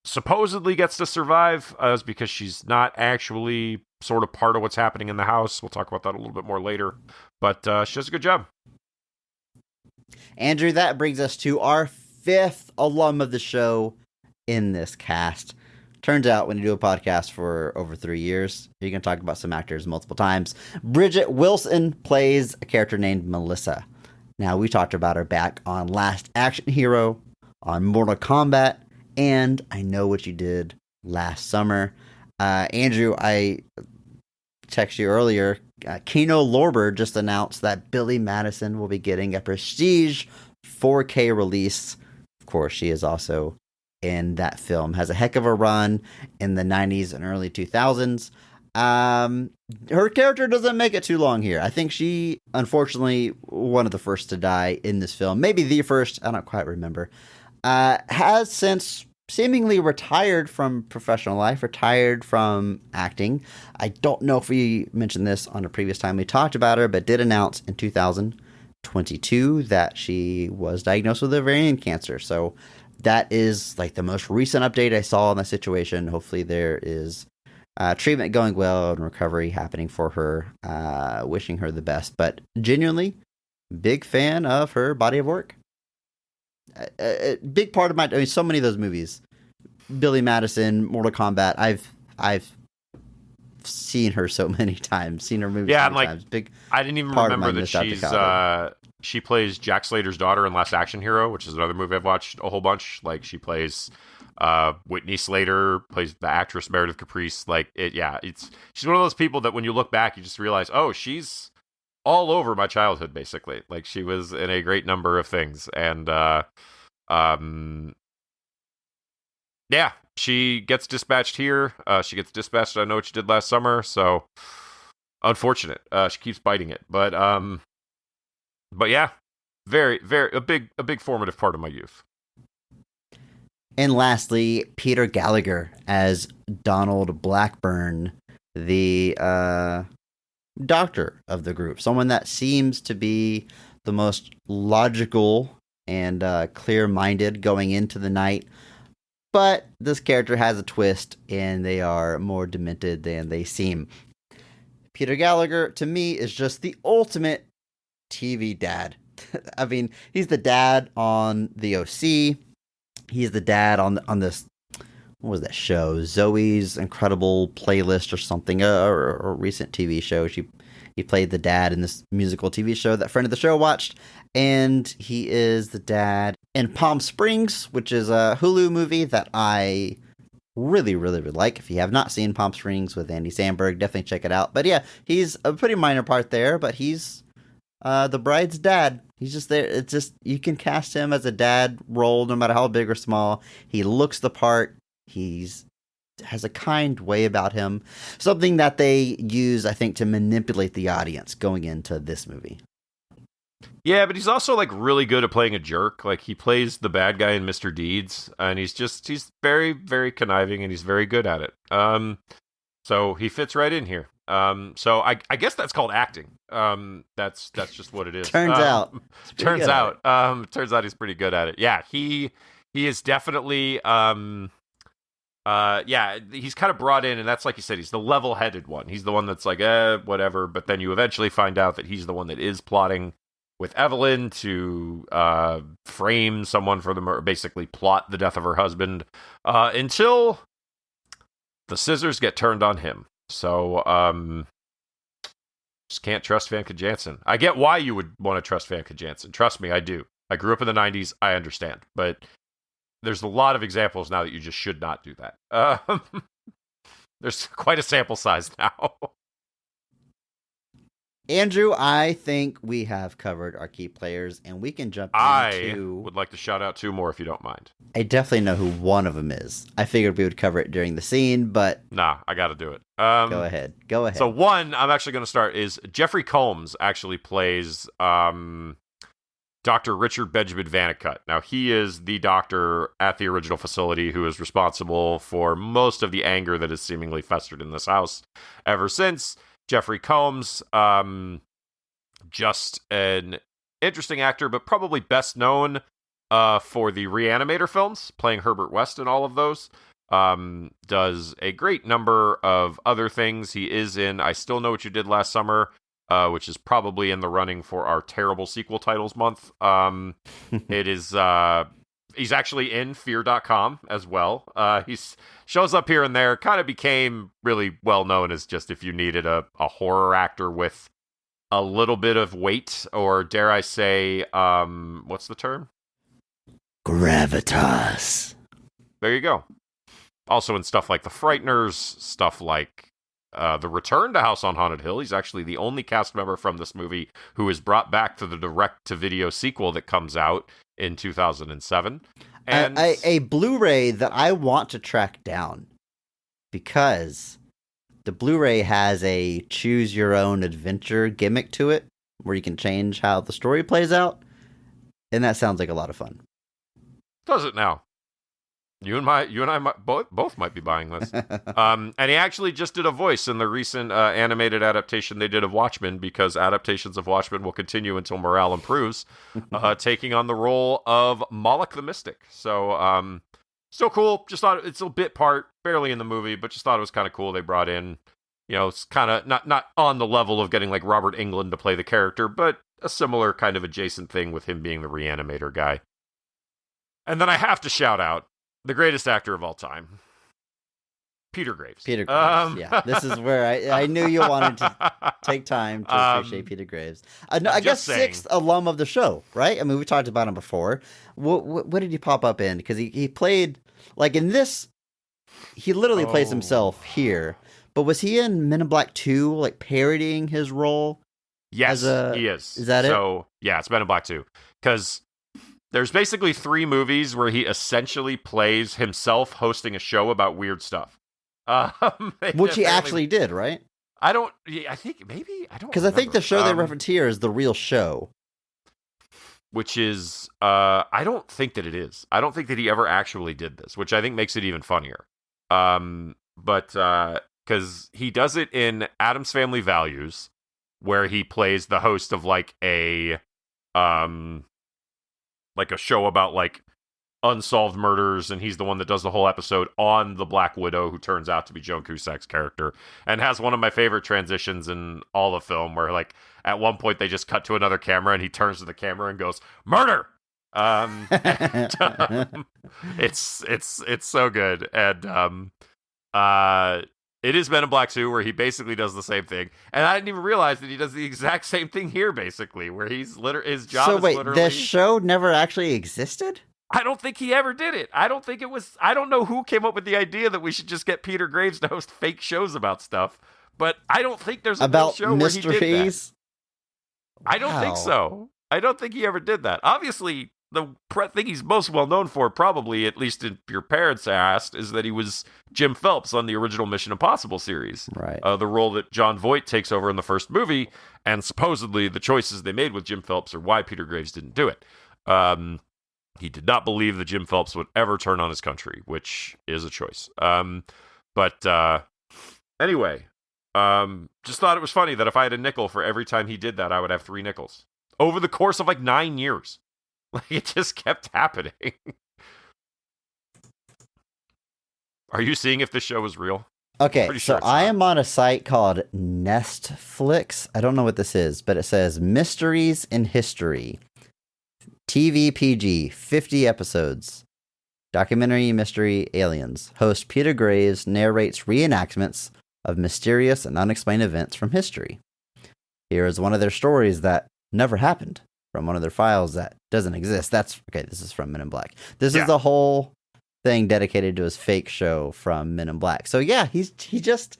supposedly gets to survive, is because she's not actually sort of part of what's happening in the house. We'll talk about that a little bit more later. But she does a good job. Andrew, that brings us to our 5th alum of the show in this cast. Turns out when you do a podcast for over 3 years, you can talk about some actors multiple times. Bridget Wilson plays a character named Melissa. Now, we talked about her back on Last Action Hero, on Mortal Kombat, and I Know What You Did last summer. Andrew, I texted you earlier. Kino Lorber just announced that Billy Madison will be getting a Prestige 4K release. Of course, she is also in that film. Has a heck of a run in the 90s and early 2000s. Her character doesn't make it too long here. I think she, unfortunately, one of the first to die in this film. Maybe the first, I don't quite remember. Has since seemingly retired from professional life, retired from acting. I don't know if we mentioned this on a previous time we talked about her, but did announce in 2022 that she was diagnosed with ovarian cancer. So that is like the most recent update I saw on the situation. Hopefully there is treatment going well and recovery happening for her. Wishing her the best, but genuinely big fan of her body of work. A big part of so many of those movies, Billy Madison, Mortal Kombat, I've seen her so many times, seen her movies so many times. I didn't even remember that she plays Jack Slater's daughter in Last Action Hero, which is another movie I've watched a whole bunch. Like, she plays Whitney Slater, plays the actress Meredith Caprice. She's one of those people that when you look back, you just realize, oh, she's all over my childhood, basically. Like, she was in a great number of things. And, yeah, she gets dispatched here. She gets dispatched, I Know What You Did last summer. So, unfortunate. She keeps biting it. But yeah, very, very, a big formative part of my youth. And lastly, Peter Gallagher as Donald Blackburn, the, doctor of the group, someone that seems to be the most logical and clear-minded going into the night, but this character has a twist and they are more demented than they seem. Peter Gallagher, to me, is just the ultimate TV dad. I mean, he's the dad on the OC. He's the dad on this, what was that show? Zoe's Incredible Playlist or something, or a recent TV show. He played the dad in this musical TV show that friend of the show watched, and he is the dad in Palm Springs, which is a Hulu movie that I really, really, really like. If you have not seen Palm Springs with Andy Samberg, definitely check it out. But yeah, he's a pretty minor part there, but he's the bride's dad. He's just there. It's just, you can cast him as a dad role no matter how big or small. He looks the part. Has a kind way about him. Something that they use, I think, to manipulate the audience going into this movie. Yeah, but he's also like really good at playing a jerk. Like he plays the bad guy in Mr. Deeds, and he's very, very conniving, and he's very good at it. So he fits right in here. So I guess that's called acting. That's just what it is. Turns out. Turns out he's pretty good at it. Yeah, he is definitely yeah, he's kind of brought in, and that's like you said, he's the level-headed one. He's the one that's like, whatever, but then you eventually find out that he's the one that is plotting with Evelyn to frame someone for the murder, basically plot the death of her husband, until the scissors get turned on him. So, just can't trust Famke Janssen. I get why you would want to trust Famke Janssen. Trust me, I do. I grew up in the 90s. I understand. But there's a lot of examples now that you just should not do that. There's quite a sample size now. Andrew, I think we have covered our key players, and we can jump into... I would like to shout out 2 more if you don't mind. I definitely know who one of them is. I figured we would cover it during the scene, but... Nah, I gotta do it. Go ahead. So one I'm actually going to start is Jeffrey Combs actually plays Dr. Richard Benjamin Vannicut. Now, he is the doctor at the original facility who is responsible for most of the anger that has seemingly festered in this house ever since. Jeffrey Combs, just an interesting actor, but probably best known for the Reanimator films, playing Herbert West in all of those. Does a great number of other things. He is in I Still Know What You Did Last Summer, which is probably in the running for our terrible sequel titles month. It is... he's actually in Fear.com as well. He shows up here and there, kind of became really well known as just if you needed a horror actor with a little bit of weight, or dare I say, what's the term? Gravitas. There you go. Also in stuff like The Frighteners, stuff like The Return to House on Haunted Hill. He's actually the only cast member from this movie who is brought back to the direct-to-video sequel that comes out in 2007. And a Blu-ray that I want to track down, because the Blu-ray has a choose-your-own-adventure gimmick to it, where you can change how the story plays out, and that sounds like a lot of fun. Does it now? You and I both might be buying this. And he actually just did a voice in the recent animated adaptation they did of Watchmen, because adaptations of Watchmen will continue until morale improves, taking on the role of Moloch the Mystic. So, still cool. Just thought it's a bit part, barely in the movie, but just thought it was kind of cool. They brought in, it's kind of not on the level of getting like Robert Englund to play the character, but a similar kind of adjacent thing with him being the Reanimator guy. And then I have to shout out the greatest actor of all time, Peter Graves. Peter Graves, yeah. This is where I knew you wanted to take time to appreciate Peter Graves. I guess saying, 6th alum of the show, right? I mean, we talked about him before. What did he pop up in? Because he played, like in this, he literally plays himself here. But was he in Men in Black 2, like parodying his role? Yes, he is. Is that it? So, yeah, it's Men in Black 2. Because there's basically 3 movies where he essentially plays himself hosting a show about weird stuff. Which he actually did, right? I think because I think the show they reference here is the real show. Which is, I don't think that it is. I don't think that he ever actually did this, which I think makes it even funnier. But because he does it in Addams Family Values, where he plays the host of like a show about like unsolved murders, and he's the one that does the whole episode on the Black Widow, who turns out to be Joan Cusack's character, and has one of my favorite transitions in all the film, where like at one point they just cut to another camera and he turns to the camera and goes, "Murder!" It's so good. And it is Men in Black 2, where he basically does the same thing. And I didn't even realize that he does the exact same thing here, basically, where his job is literally... the show never actually existed? I don't think he ever did it. I don't know who came up with the idea that we should just get Peter Graves to host fake shows about stuff, but I don't think there's a real show where he did that. I don't think so. I don't think he ever did that. Obviously, thing he's most well known for, probably, at least if your parents asked, is that he was Jim Phelps on the original Mission Impossible series. Right. The role that John Voight takes over in the first movie, and supposedly the choices they made with Jim Phelps are why Peter Graves didn't do it. He did not believe that Jim Phelps would ever turn on his country, which is a choice. Anyway, just thought it was funny that if I had a nickel for every time he did that, I would have 3 nickels. Over the course of like 9 years. Like, it just kept happening. Are you seeing if this show is real? Okay, Pretty so sure it's I not. am on a site called Nestflix. I don't know what this is, but it says Mysteries in History. TV PG, 50 episodes. Documentary Mystery Aliens. Host Peter Graves narrates reenactments of mysterious and unexplained events from history. Here is one of their stories that never happened from one of their files that doesn't exist. This is from Men in Black. This is the whole thing dedicated to his fake show from Men in Black. So yeah, he just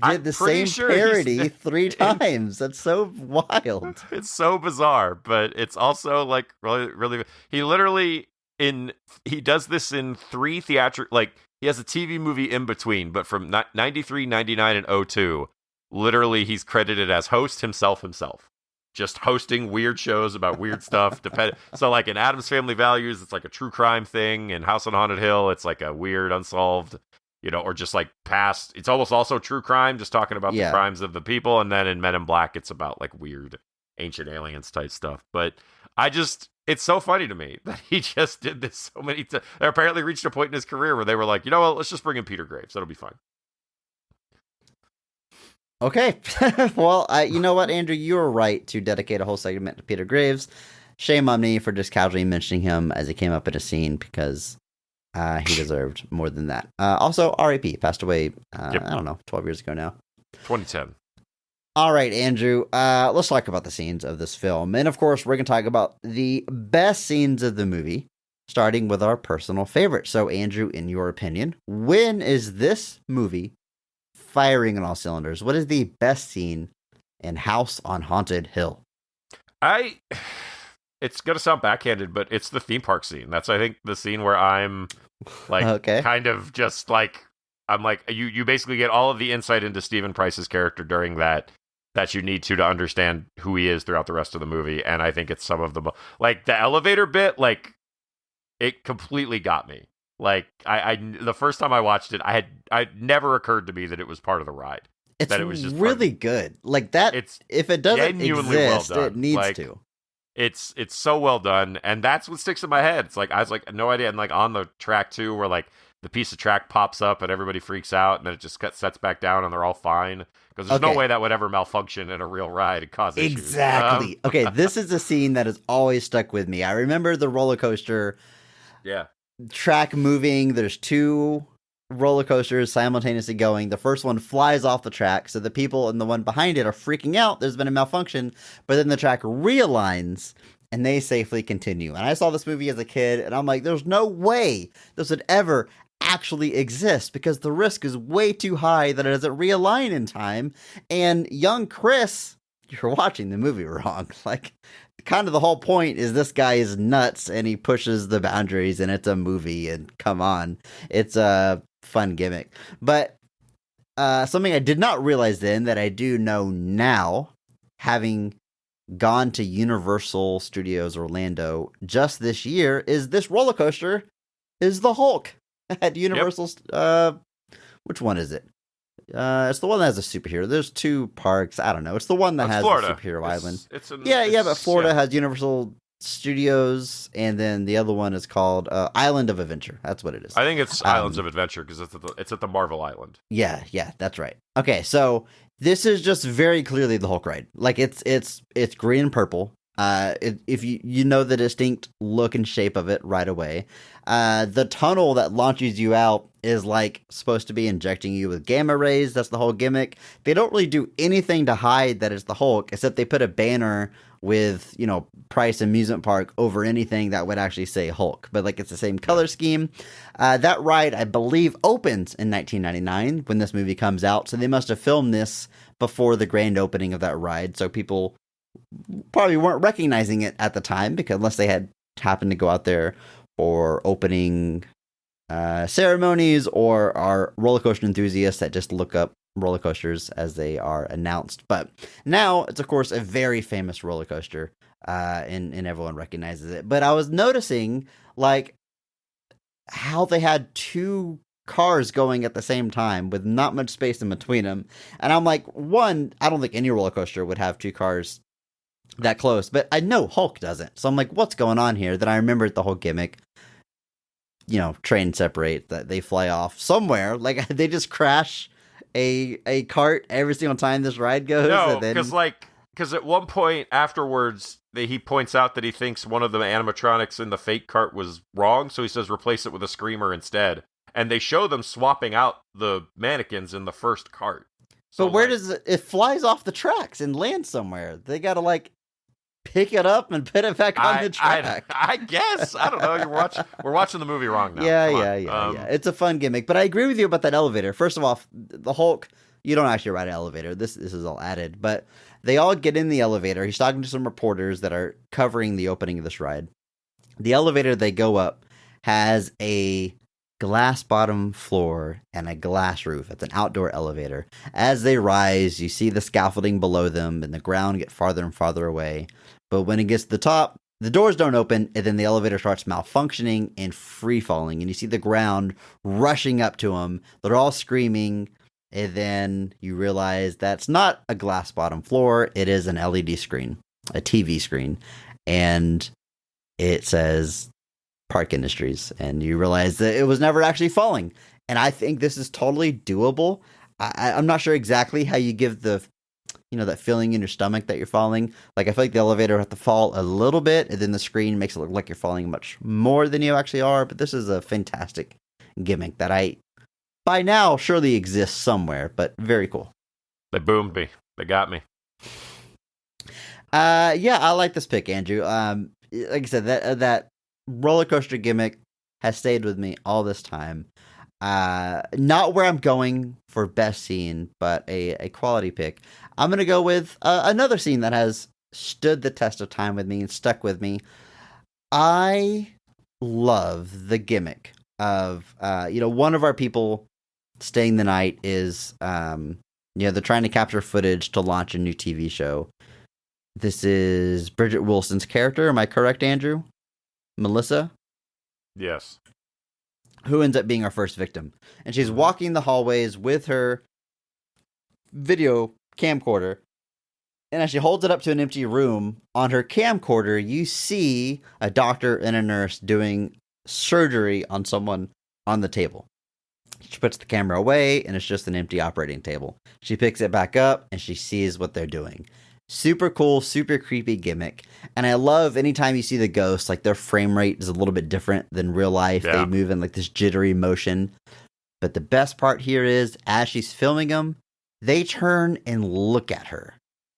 did the same parody 3 times. That's so wild. It's so bizarre, but it's also like really, really. He literally he does this in 3 theatrical. Like, he has a TV movie in between, but from 93, 99, and 02, literally he's credited as host himself. Just hosting weird shows about weird stuff. So, like, in Addams Family Values, it's like a true crime thing. In House on Haunted Hill, it's like a weird, unsolved, or just like past. It's almost also true crime, just talking about the crimes of the people. And then in Men in Black, it's about like weird ancient aliens type stuff. But it's so funny to me that he just did this so many times. They apparently reached a point in his career where they were like, you know what, let's just bring in Peter Graves. That'll be fine. Okay. Well, you know what, Andrew? You were right to dedicate a whole segment to Peter Graves. Shame on me for just casually mentioning him as he came up in a scene, because he deserved more than that. Also, R.I.P. Passed away, I don't know, 12 years ago now. 2010. All right, Andrew, let's talk about the scenes of this film. And, of course, we're going to talk about the best scenes of the movie, starting with our personal favorite. So, Andrew, in your opinion, when is this movie firing on all cylinders? What is the best scene in House on Haunted Hill? It's going to sound backhanded, but it's the theme park scene. That's, I think, the scene where I'm, like, kind of just, like, I'm like, you basically get all of the insight into Stephen Price's character during that you need to understand who he is throughout the rest of the movie. And I think it's some of the, like, the elevator bit, like, it completely got me. Like, I the first time I watched it, it never occurred to me that it was part of the ride. It's that it was just really good. Like, that, if it doesn't exist, it needs to. It's so well done, and that's what sticks in my head. It's like, I was like, no idea. And like on the track too, where like the piece of track pops up and everybody freaks out, and then it just sets back down, and they're all fine, because there's no way that would ever malfunction in a real ride and cause issues. Exactly. Okay, this is a scene that has always stuck with me. I remember the roller coaster. Track moving. There's 2 roller coasters simultaneously going. The first one flies off the track, so the people in the one behind it are freaking out. There's been a malfunction, but then the track realigns and they safely continue. And I saw this movie as a kid, and I'm like, there's no way this would ever actually exist, because the risk is way too high that it doesn't realign in time. And young Chris, you're watching the movie wrong. Like, kind of the whole point is this guy is nuts and he pushes the boundaries, and it's a movie, and come on, it's a fun gimmick. But something I did not realize then that I do know now, having gone to Universal Studios Orlando just this year, is this roller coaster is the Hulk at Universal. Which one is it? It's the one that has a superhero. There's 2 parks. I don't know. It's the one that has Florida. the superhero island. But Florida has Universal Studios, and then the other one is called Island of Adventure. That's what it is. I think it's Islands of Adventure, because it's at the Marvel Island. Yeah, that's right. Okay, so this is just very clearly the Hulk ride. Like, it's green and purple. If you know the distinct look and shape of it right away. The tunnel that launches you out is like supposed to be injecting you with gamma rays. That's the whole gimmick. They don't really do anything to hide that it's the Hulk, except they put a banner with, Price Amusement Park over anything that would actually say Hulk. But like, it's the same color scheme. That ride, I believe, opens in 1999 when this movie comes out. So they must have filmed this before the grand opening of that ride. So people probably weren't recognizing it at the time, because unless they had happen to go out there for opening ceremonies or are roller coaster enthusiasts that just look up roller coasters as they are announced. But now it's, of course, a very famous roller coaster, and everyone recognizes it. But I was noticing, like, how they had two cars going at the same time with not much space in between them. And I'm like, one, I don't think any roller coaster would have two cars that close, but I know Hulk doesn't. So I'm like, what's going on here? Then I remembered the whole gimmick. You know, train separate, that they fly off somewhere. Like, they just crash a cart every single time this ride goes. No, because at one point afterwards, he points out that he thinks one of the animatronics in the fake cart was wrong, so he says replace it with a screamer instead. And they show them swapping out the mannequins in the first cart. So where does it flies off the tracks and lands somewhere? They gotta, like, pick it up and put it back on the track. I guess. I don't know. We're watching the movie wrong now. Yeah. It's a fun gimmick, but I agree with you about that elevator. First of all, the Hulk, you don't actually ride an elevator. This is all added, but they all get in the elevator. He's talking to some reporters that are covering the opening of this ride. The elevator they go up has a glass bottom floor and a glass roof. It's an outdoor elevator. As they rise, you see the scaffolding below them and the ground get farther and farther away. But when it gets to the top, the doors don't open, and then the elevator starts malfunctioning and free falling. And you see the ground rushing up to them. They're all screaming. And then you realize that's not a glass bottom floor. It is an LED screen, a TV screen. And it says Park Industries. And you realize that it was never actually falling. And I think this is totally doable. I'm not sure exactly how you give the, that feeling in your stomach that you're falling. Like, I feel like the elevator would have to fall a little bit, and then the screen makes it look like you're falling much more than you actually are. But this is a fantastic gimmick that by now, surely exists somewhere, but very cool. They boomed me. They got me. Yeah, I like this pick, Andrew. Like I said, that roller coaster gimmick has stayed with me all this time. Not where I'm going for best scene, but a quality pick. I'm going to go with another scene that has stood the test of time with me and stuck with me. I love the gimmick of, one of our people staying the night is, they're trying to capture footage to launch a new TV show. This is Bridget Wilson's character. Am I correct, Andrew? Melissa? Yes. Who ends up being our first victim. And she's walking the hallways with her video camcorder. And as she holds it up to an empty room, on her camcorder, you see a doctor and a nurse doing surgery on someone on the table. She puts the camera away, and it's just an empty operating table. She picks it back up, and she sees what they're doing. Super cool, super creepy gimmick. And I love anytime you see the ghosts, like, their frame rate is a little bit different than real life. Yeah. They move in, like, this jittery motion. But the best part here is, as she's filming them, they turn and look at her.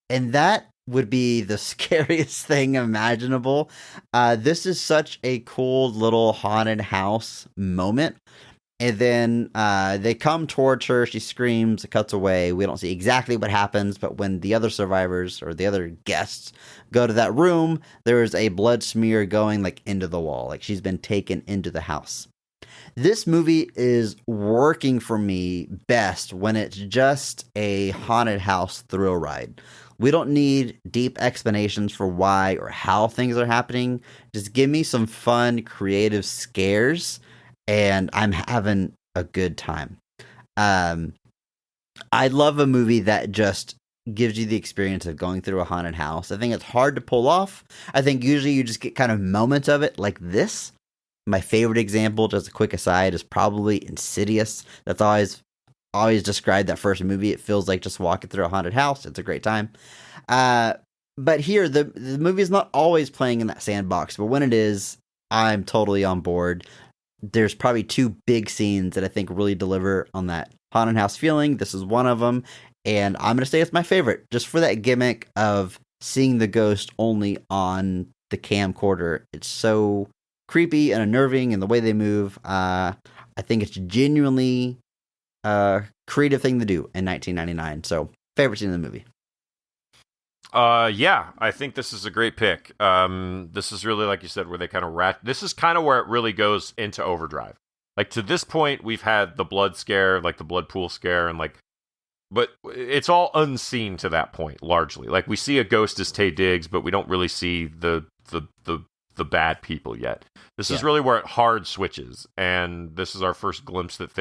And that would be the scariest thing imaginable. This is such a cool little haunted house moment. And then they come towards her. She screams. It cuts away. We don't see exactly what happens. But when the other survivors or the other guests go to that room, there is a blood smear going, like, into the wall. Like, she's been taken into the house. This movie is working for me best when it's just a haunted house thrill ride. We don't need deep explanations for why or how things are happening. Just give me some fun, creative scares, and I'm having a good time. I love a movie that just gives you the experience of going through a haunted house. I think it's hard to pull off. I think usually you just get kind of moments of it like this. My favorite example, just a quick aside, is probably Insidious. That's always described that first movie. It feels like just walking through a haunted house. It's a great time. But here, the movie is not always playing in that sandbox, but when it is, I'm totally on board. There's probably two big scenes that I think really deliver on that haunted house feeling. This is one of them, and I'm going to say it's my favorite, just for that gimmick of seeing the ghost only on the camcorder. It's so creepy and unnerving, and the way they move, I think it's genuinely a creative thing to do in 1999. So, favorite scene in the movie. Yeah, I think this is a great pick. This is really, like you said, where they kind of this is kind of where it really goes into overdrive. Like, to this point, we've had the blood scare, like the blood pool scare, and like, but it's all unseen to that point, largely. Like, we see a ghost as Taye Diggs, but we don't really see the bad people yet. This is really where it hard switches, and this is our first glimpse that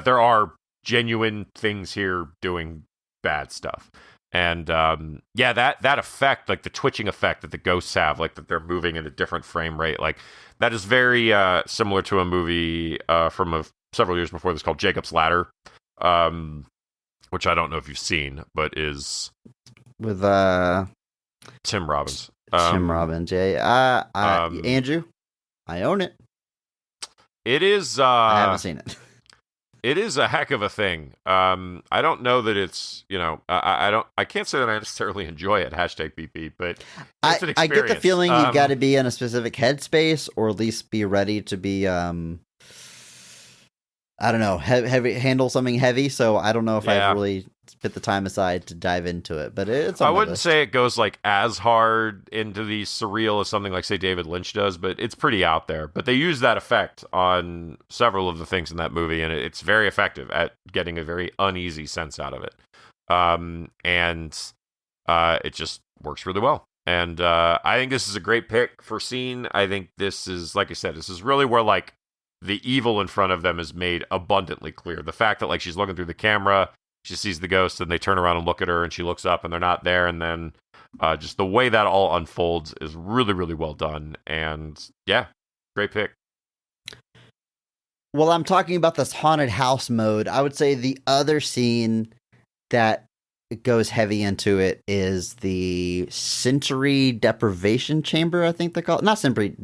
there are genuine things here doing bad stuff. And that effect, like the twitching effect that the ghosts have, like that they're moving at a different frame rate, like that is very similar to a movie from several years before this called Jacob's Ladder, which I don't know if you've seen, but is with Tim Robbins. Tim Robbins, yeah. Andrew, I own it. It is. I haven't seen it. It is a heck of a thing. I don't know that it's, I can't say that I necessarily enjoy it, #BP, but it's an experience. I get the feeling you've got to be in a specific headspace, or at least be ready to be, I don't know, handle something heavy. So I don't know if I've really put the time aside to dive into it, but it's on I my wouldn't list. say it goes like as hard into the surreal as something like, say, David Lynch does, but it's pretty out there. But they use that effect on several of the things in that movie, and it's very effective at getting a very uneasy sense out of it. It just works really well. And I think this is a great pick for scene. I think this is, like I said, this is really where like the evil in front of them is made abundantly clear. The fact that like she's looking through the camera, she sees the ghost, and they turn around and look at her, and she looks up, and they're not there. And then just the way that all unfolds is really, really well done. And yeah, great pick. Well, I'm talking about this haunted house mode. I would say the other scene that goes heavy into it is the sensory deprivation chamber, I think they call it. Not sensory.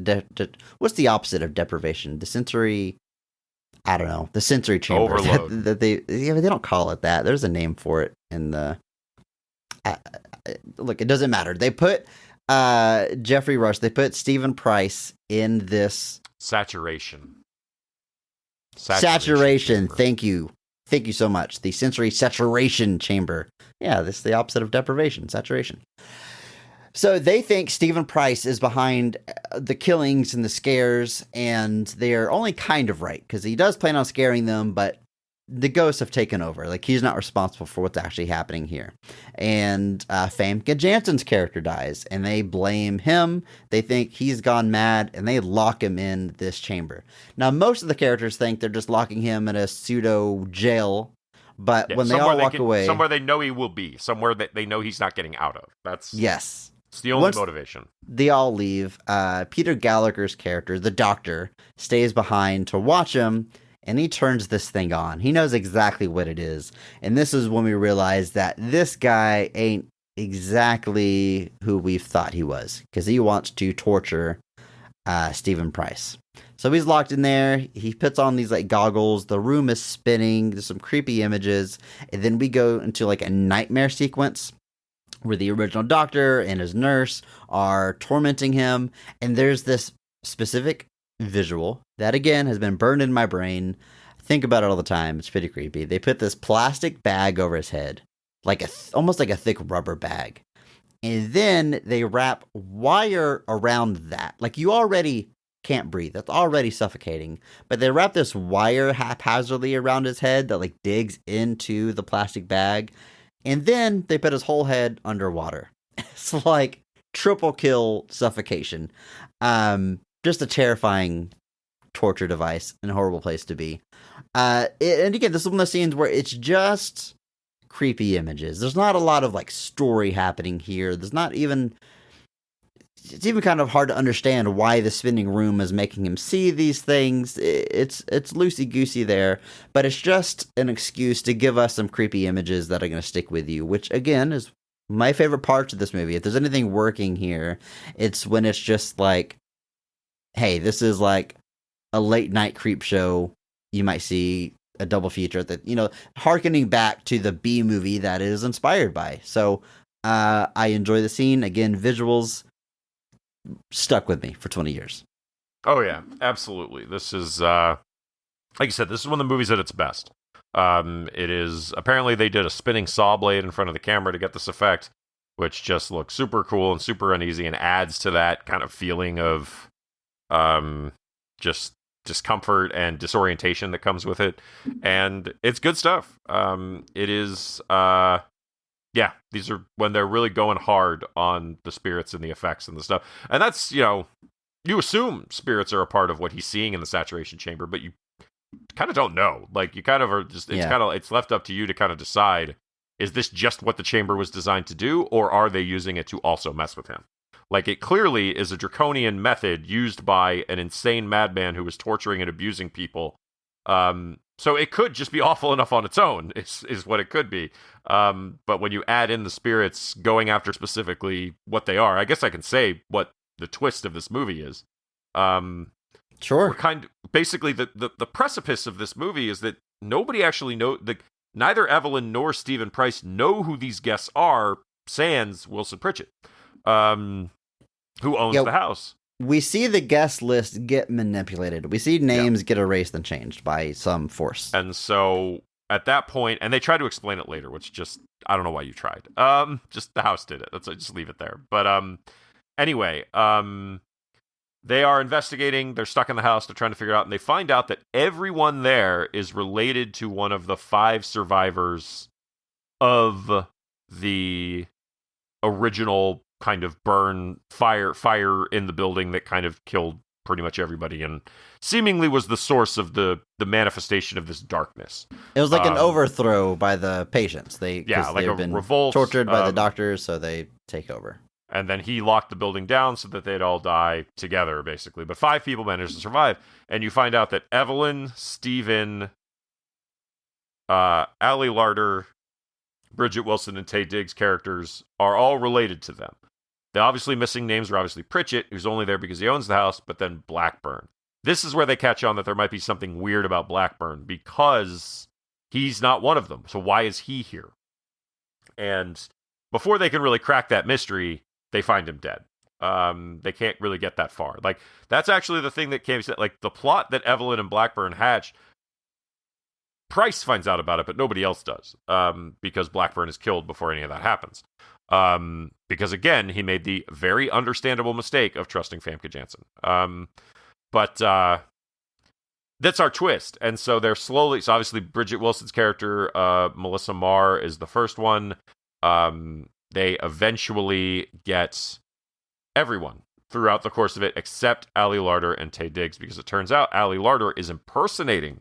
What's the opposite of deprivation? The sensory. I don't know. The sensory chamber. Overload. But they don't call it that. There's a name for it in the. Look, it doesn't matter. They put Jeffrey Rush. They put Stephen Price in this Saturation. Thank you. Thank you so much. The sensory saturation chamber. Yeah, this is the opposite of deprivation. Saturation. So they think Stephen Price is behind the killings and the scares, and they're only kind of right, because he does plan on scaring them, but the ghosts have taken over. Like, he's not responsible for what's actually happening here. And Famke Janssen's character dies, and they blame him. They think he's gone mad, and they lock him in this chamber. Now, most of the characters think they're just locking him in a pseudo jail, but when they all walk away... Somewhere they know he will be. Somewhere that they know he's not getting out of. Yes. It's the only motivation. They all leave. Peter Gallagher's character, the doctor, stays behind to watch him, and he turns this thing on. He knows exactly what it is. And this is when we realize that this guy ain't exactly who we've thought he was, because he wants to torture Stephen Price. So he's locked in there. He puts on these like goggles. The room is spinning. There's some creepy images. And then we go into like a nightmare sequence where the original doctor and his nurse are tormenting him. And there's this specific visual that, again, has been burned in my brain. I think about it all the time. It's pretty creepy. They put this plastic bag over his head, like almost like a thick rubber bag. And then they wrap wire around that. Like, you already can't breathe. That's already suffocating. But they wrap this wire haphazardly around his head that like digs into the plastic bag. And then they put his whole head underwater. It's like triple kill suffocation. Just a terrifying torture device and a horrible place to be. And again, this is one of the scenes where it's just creepy images. There's not a lot of like story happening here. There's not even... It's even kind of hard to understand why the spinning room is making him see these things. It's loosey-goosey there, but it's just an excuse to give us some creepy images that are going to stick with you, which, again, is my favorite part of this movie. If there's anything working here, it's when it's just like, hey, this is like a late-night creep show. You might see a double feature that, hearkening back to the B movie that it is inspired by. So I enjoy the scene. Again, visuals stuck with me for 20 years. Oh yeah, absolutely. This is like you said, this is one of the movies at its best. It is, apparently they did a spinning saw blade in front of the camera to get this effect. which just looks super cool and super uneasy and adds to that kind of feeling of just discomfort and disorientation that comes with it. And it's good stuff. It is yeah, these are when they're really going hard on the spirits and the effects and the stuff. And that's, you assume spirits are a part of what he's seeing in the saturation chamber, but you kind of don't know. Like, you kind of are just, it's left up to you to kind of decide, is this just what the chamber was designed to do, or are they using it to also mess with him? Like, it clearly is a draconian method used by an insane madman who was torturing and abusing people. So it could just be awful enough on its own, is what it could be. But when you add in the spirits going after specifically what they are, I guess I can say what the twist of this movie is. Sure. Basically, the precipice of this movie is that nobody actually neither Evelyn nor Stephen Price know who these guests are, sans Wilson Pritchett, who owns the house. We see the guest list get manipulated. We see names get erased and changed by some force. And so at that point, and they try to explain it later, which just, I don't know why you tried. Just the house did it. Just leave it there. But anyway, they are investigating. They're stuck in the house. They're trying to figure it out. And they find out that everyone there is related to one of the 5 survivors of the original kind of fire in the building that kind of killed pretty much everybody and seemingly was the source of the manifestation of this darkness. It was like an overthrow by the patients. They've been revolt, tortured by the doctors, so they take over. And then he locked the building down so that they'd all die together, basically. But 5 people managed to survive. And you find out that Evelyn, Stephen, Allie Larder, Bridget Wilson, and Taye Diggs' characters are all related to them. The obviously missing names are obviously Pritchett, who's only there because he owns the house, but then Blackburn. This is where they catch on that there might be something weird about Blackburn because he's not one of them. So why is he here? And before they can really crack that mystery, they find him dead. They can't really get that far. Like, that's actually the thing that came, like, the plot that Evelyn and Blackburn hatched. Price finds out about it, but nobody else does, because Blackburn is killed before any of that happens. Because, again, he made the very understandable mistake of trusting Famke Janssen. But that's our twist. And so they're slowly... So obviously Bridget Wilson's character, Melissa Marr, is the first one. They eventually get everyone throughout the course of it, except Allie Larder and Taye Diggs, because it turns out Allie Larder is impersonating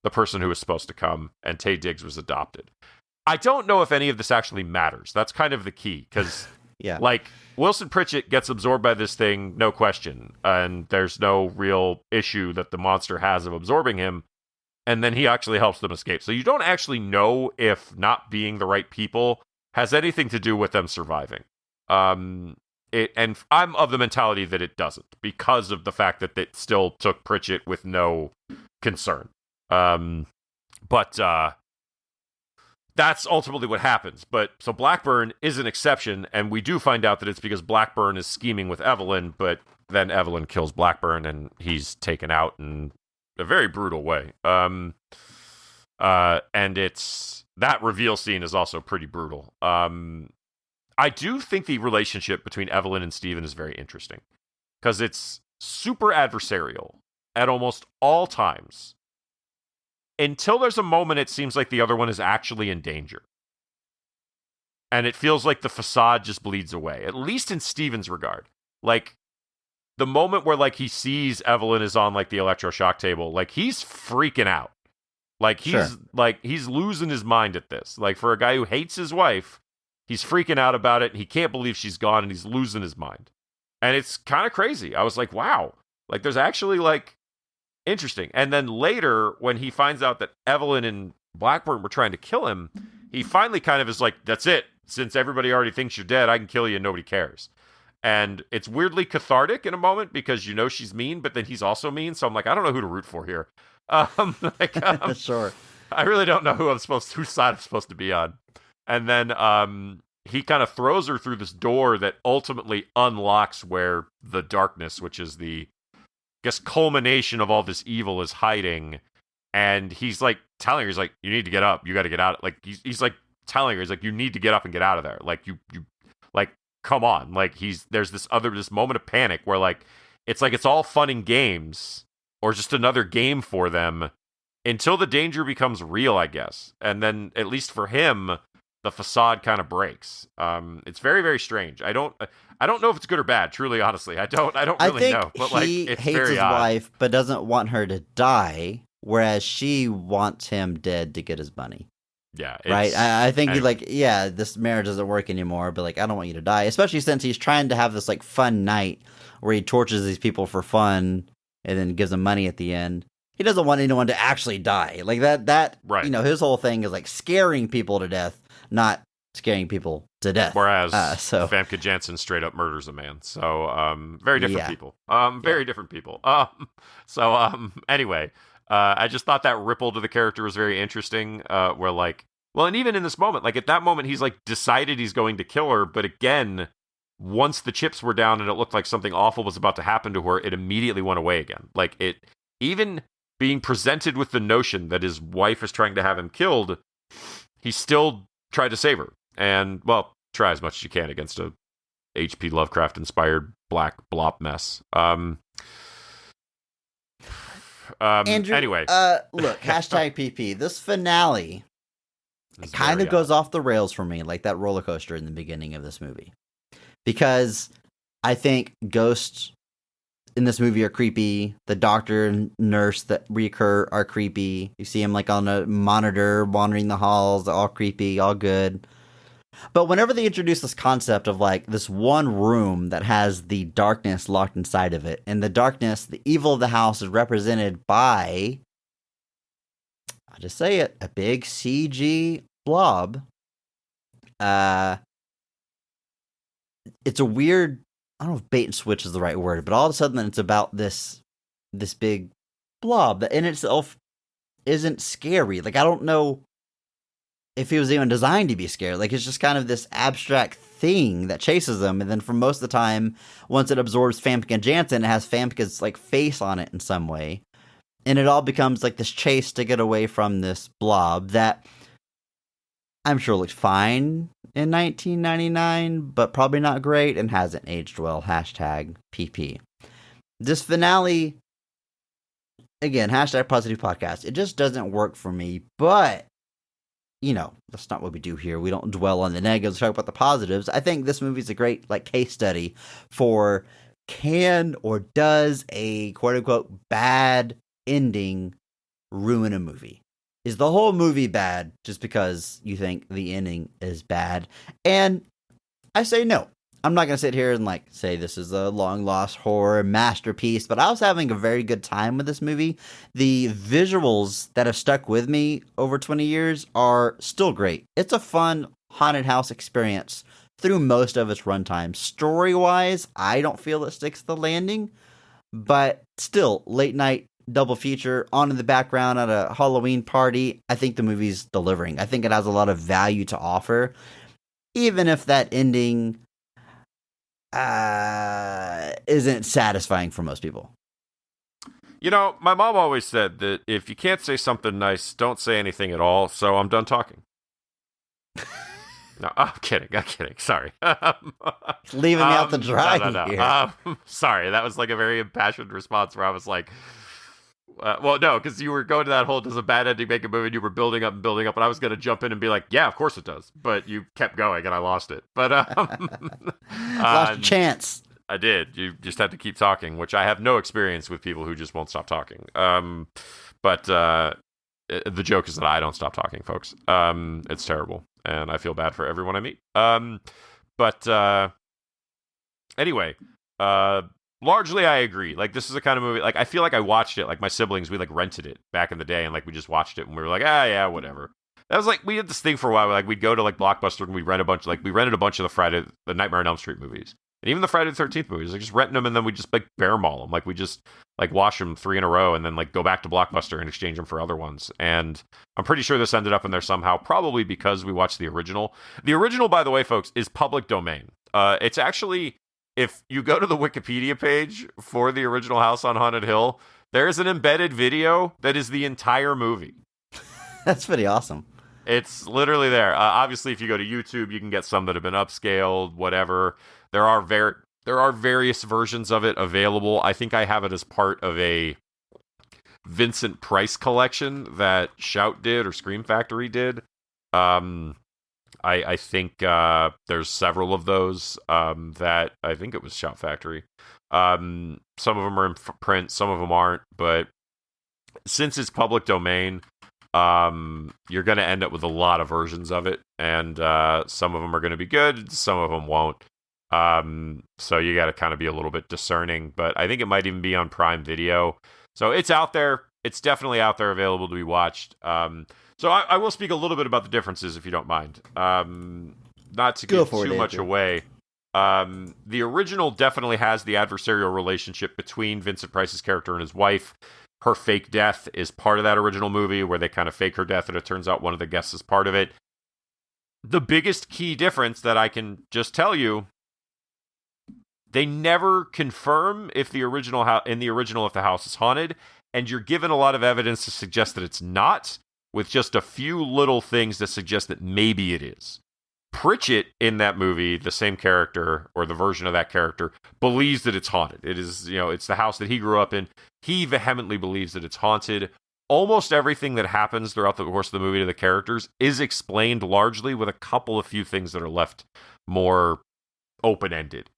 the person who was supposed to come, and Taye Diggs was adopted. I don't know if any of this actually matters. That's kind of the key, because like, Wilson Pritchett gets absorbed by this thing, no question, and there's no real issue that the monster has of absorbing him, and then he actually helps them escape. So you don't actually know if not being the right people has anything to do with them surviving. And I'm of the mentality that it doesn't, because of the fact that it still took Pritchett with no concern. But that's ultimately what happens. But so Blackburn is an exception, and we do find out that it's because Blackburn is scheming with Evelyn, but then Evelyn kills Blackburn, and he's taken out in a very brutal way. And it's that reveal scene is also pretty brutal. I do think the relationship between Evelyn and Stephen is very interesting, because it's super adversarial at almost all times, until there's a moment it seems like the other one is actually in danger. And it feels like the facade just bleeds away, at least in Stephen's regard. Like, the moment where, like, he sees Evelyn is on, like, the electroshock table, like, he's freaking out. Like, he's losing his mind at this. Like, for a guy who hates his wife, he's freaking out about it, and he can't believe she's gone, and he's losing his mind. And it's kind of crazy. I was like, wow. Like, there's actually, like, interesting. And then later, when he finds out that Evelyn and Blackburn were trying to kill him, he finally kind of is like, that's it. Since everybody already thinks you're dead, I can kill you and nobody cares. And it's weirdly cathartic in a moment, because you know she's mean, but then he's also mean. So I'm like, I don't know who to root for here. Sure. I really don't know whose side I'm supposed to be on. And then he kind of throws her through this door that ultimately unlocks where the darkness, which is the, I guess, culmination of all this evil, is hiding. And he's like telling her, he's like, you need to get up. You got to get out. Like, he's like telling her, he's like, you need to get up and get out of there. Like, Like, come on. Like, there's this moment of panic where, like it's all fun and games, or just another game for them until the danger becomes real, I guess. And then, at least for him, the facade kind of breaks. It's very, very strange. I don't know if it's good or bad. Truly, honestly, I don't really know. But like, it's hates very his odd. wife, but doesn't want her to die, whereas she wants him dead to get his money. Yeah, right. I think he's anyway. like, yeah, this marriage doesn't work anymore, but like, I don't want you to die, especially since he's trying to have this like fun night where he tortures these people for fun and then gives them money at the end. He doesn't want anyone to actually die. Like that, Right. His whole thing is like scaring people to death, not scaring people to death. Whereas Famke Janssen straight up murders a man. So very different people. Very different people. Anyway, I just thought that ripple to the character was very interesting. Where like, well, and even in this moment, like at that moment, he's like decided he's going to kill her, but again, once the chips were down and it looked like something awful was about to happen to her, it immediately went away again. Like, it, even being presented with the notion that his wife is trying to have him killed, he still tried to save her. And, well, try as much as you can against a H.P. Lovecraft-inspired black blop mess. Andrew, anyway. Look, hashtag PP. This finale kind of goes off the rails for me, like that roller coaster in the beginning of this movie. Because I think ghosts in this movie are creepy. The doctor and nurse that recur are creepy. You see him like on a monitor wandering the halls, all creepy, all good. But whenever they introduce this concept of like this one room that has the darkness locked inside of it, and the darkness, the evil of the house is represented by, I'll just say it, a big CG blob. It's a weird, I don't know if bait and switch is the right word, but all of a sudden it's about this big blob that in itself isn't scary. Like, I don't know if it was even designed to be scary. Like, it's just kind of this abstract thing that chases them, and then for most of the time, once it absorbs Famke Janssen, it has Famke's like face on it in some way, and it all becomes like this chase to get away from this blob that I'm sure looked fine in 1999, but probably not great and hasn't aged well. Hashtag PP. This finale, again, hashtag positive podcast, it just doesn't work for me, but you know, that's not what we do here. We don't dwell on the negatives, talk about the positives. I think this movie's a great like case study for can or does a quote unquote bad ending ruin a movie? Is the whole movie bad just because you think the ending is bad? And I say no. I'm not going to sit here and like say this is a long lost horror masterpiece, but I was having a very good time with this movie. The visuals that have stuck with me over 20 years are still great. It's a fun haunted house experience through most of its runtime. Story-wise, I don't feel it sticks the landing, but still, late night double feature on in the background at a Halloween party. I think the movie's delivering. I think it has a lot of value to offer, even if that ending isn't satisfying for most people. You know, my mom always said that if you can't say something nice, don't say anything at all, so I'm done talking. No, I'm kidding. Sorry. Leaving me out to dry here. Sorry, that was like a very impassioned response where I was like, well, no, because you were going to that whole does a bad ending make a movie, and you were building up, and I was going to jump in and be like, yeah, of course it does. But you kept going, and I lost it. But lost a chance. I did. You just had to keep talking, which I have no experience with people who just won't stop talking. But the joke is that I don't stop talking, folks. It's terrible, and I feel bad for everyone I meet. But anyway, largely, I agree. Like, this is the kind of movie, like, I feel like I watched it, like, my siblings, we, like, rented it back in the day, and, like, we just watched it, and we were like, yeah, whatever. That was, like, we did this thing for a while, where, like, we'd go to, like, Blockbuster, and we'd rent a bunch, like, we rented a bunch of the Nightmare on Elm Street movies, and even the Friday the 13th movies, like, just renting them, and then we just, like, bear maul them, like, we just, like, watch them 3 in a row, and then, like, go back to Blockbuster and exchange them for other ones, and I'm pretty sure this ended up in there somehow, probably because we watched the original. The original, by the way, folks, is public domain. It's actually... If you go to the Wikipedia page for the original House on Haunted Hill, there's an embedded video that is the entire movie. That's pretty awesome. It's literally there. Obviously, if you go to YouTube, you can get some that have been upscaled, whatever. There are various versions of it available. I think I have it as part of a Vincent Price collection that Shout did or Scream Factory did. I think there's several of those that I think it was Shout Factory. Some of them are in print, some of them aren't, but since it's public domain, you're going to end up with a lot of versions of it, and some of them are going to be good, some of them won't. So you got to kind of be a little bit discerning, but I think it might even be on Prime Video. So it's out there. It's definitely out there, available to be watched. So I will speak a little bit about the differences, if you don't mind. Not to give too much away. The original definitely has the adversarial relationship between Vincent Price's character and his wife. Her fake death is part of that original movie, where they kind of fake her death, and it turns out one of the guests is part of it. The biggest key difference that I can just tell you, they never confirm if the original if the house is haunted, and you're given a lot of evidence to suggest that it's not, with just a few little things that suggest that maybe it is. Pritchett in that movie, the same character, or the version of that character, believes that it's haunted. It is, it's the house that he grew up in. He vehemently believes that it's haunted. Almost everything that happens throughout the course of the movie to the characters is explained largely, with a couple of few things that are left more open-ended.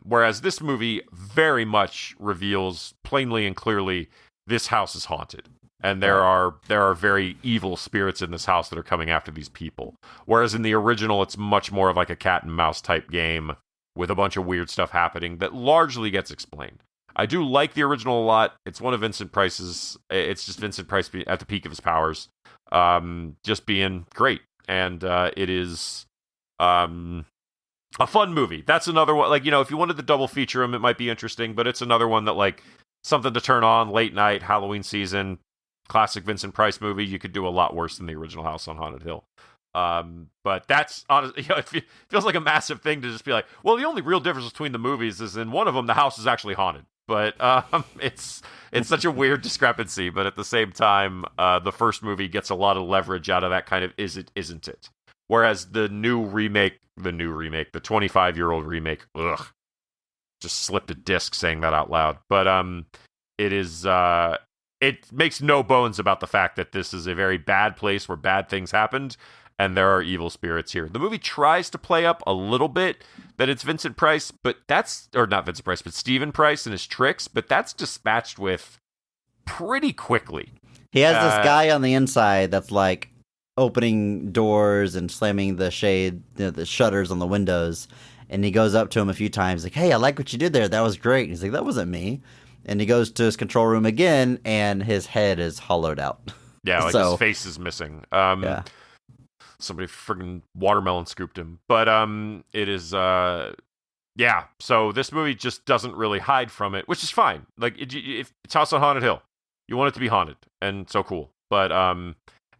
Whereas this movie very much reveals plainly and clearly this house is haunted. And there are very evil spirits in this house that are coming after these people. Whereas in the original, it's much more of like a cat and mouse type game with a bunch of weird stuff happening that largely gets explained. I do like the original a lot. It's one of Vincent Price's. It's just Vincent Price at the peak of his powers, just being great. And it is a fun movie. That's another one. Like, if you wanted to double feature them, it might be interesting. But it's another one that, like, something to turn on late night, Halloween season. Classic Vincent Price movie. You could do a lot worse than the original House on Haunted Hill. But that's honestly, it feels like a massive thing to just be like, well, the only real difference between the movies is in one of them the house is actually haunted. But it's such a weird discrepancy. But at the same time, the first movie gets a lot of leverage out of that kind of isn't it? Whereas the 25-year-old remake, just slipped a disc saying that out loud. But it is. It makes no bones about the fact that this is a very bad place where bad things happened, and there are evil spirits here. The movie tries to play up a little bit that it's Vincent Price, but not Vincent Price, but Stephen Price and his tricks, but that's dispatched with pretty quickly. He has this guy on the inside that's like opening doors and slamming the the shutters on the windows, and he goes up to him a few times like, "Hey, I like what you did there. That was great." And he's like, "That wasn't me." And he goes to his control room again, and his head is hollowed out. Yeah, like his face is missing. Yeah. Somebody friggin' watermelon scooped him. But it is, yeah. So this movie just doesn't really hide from it, which is fine. Like, if it's House on Haunted Hill, you want it to be haunted, and so cool. But and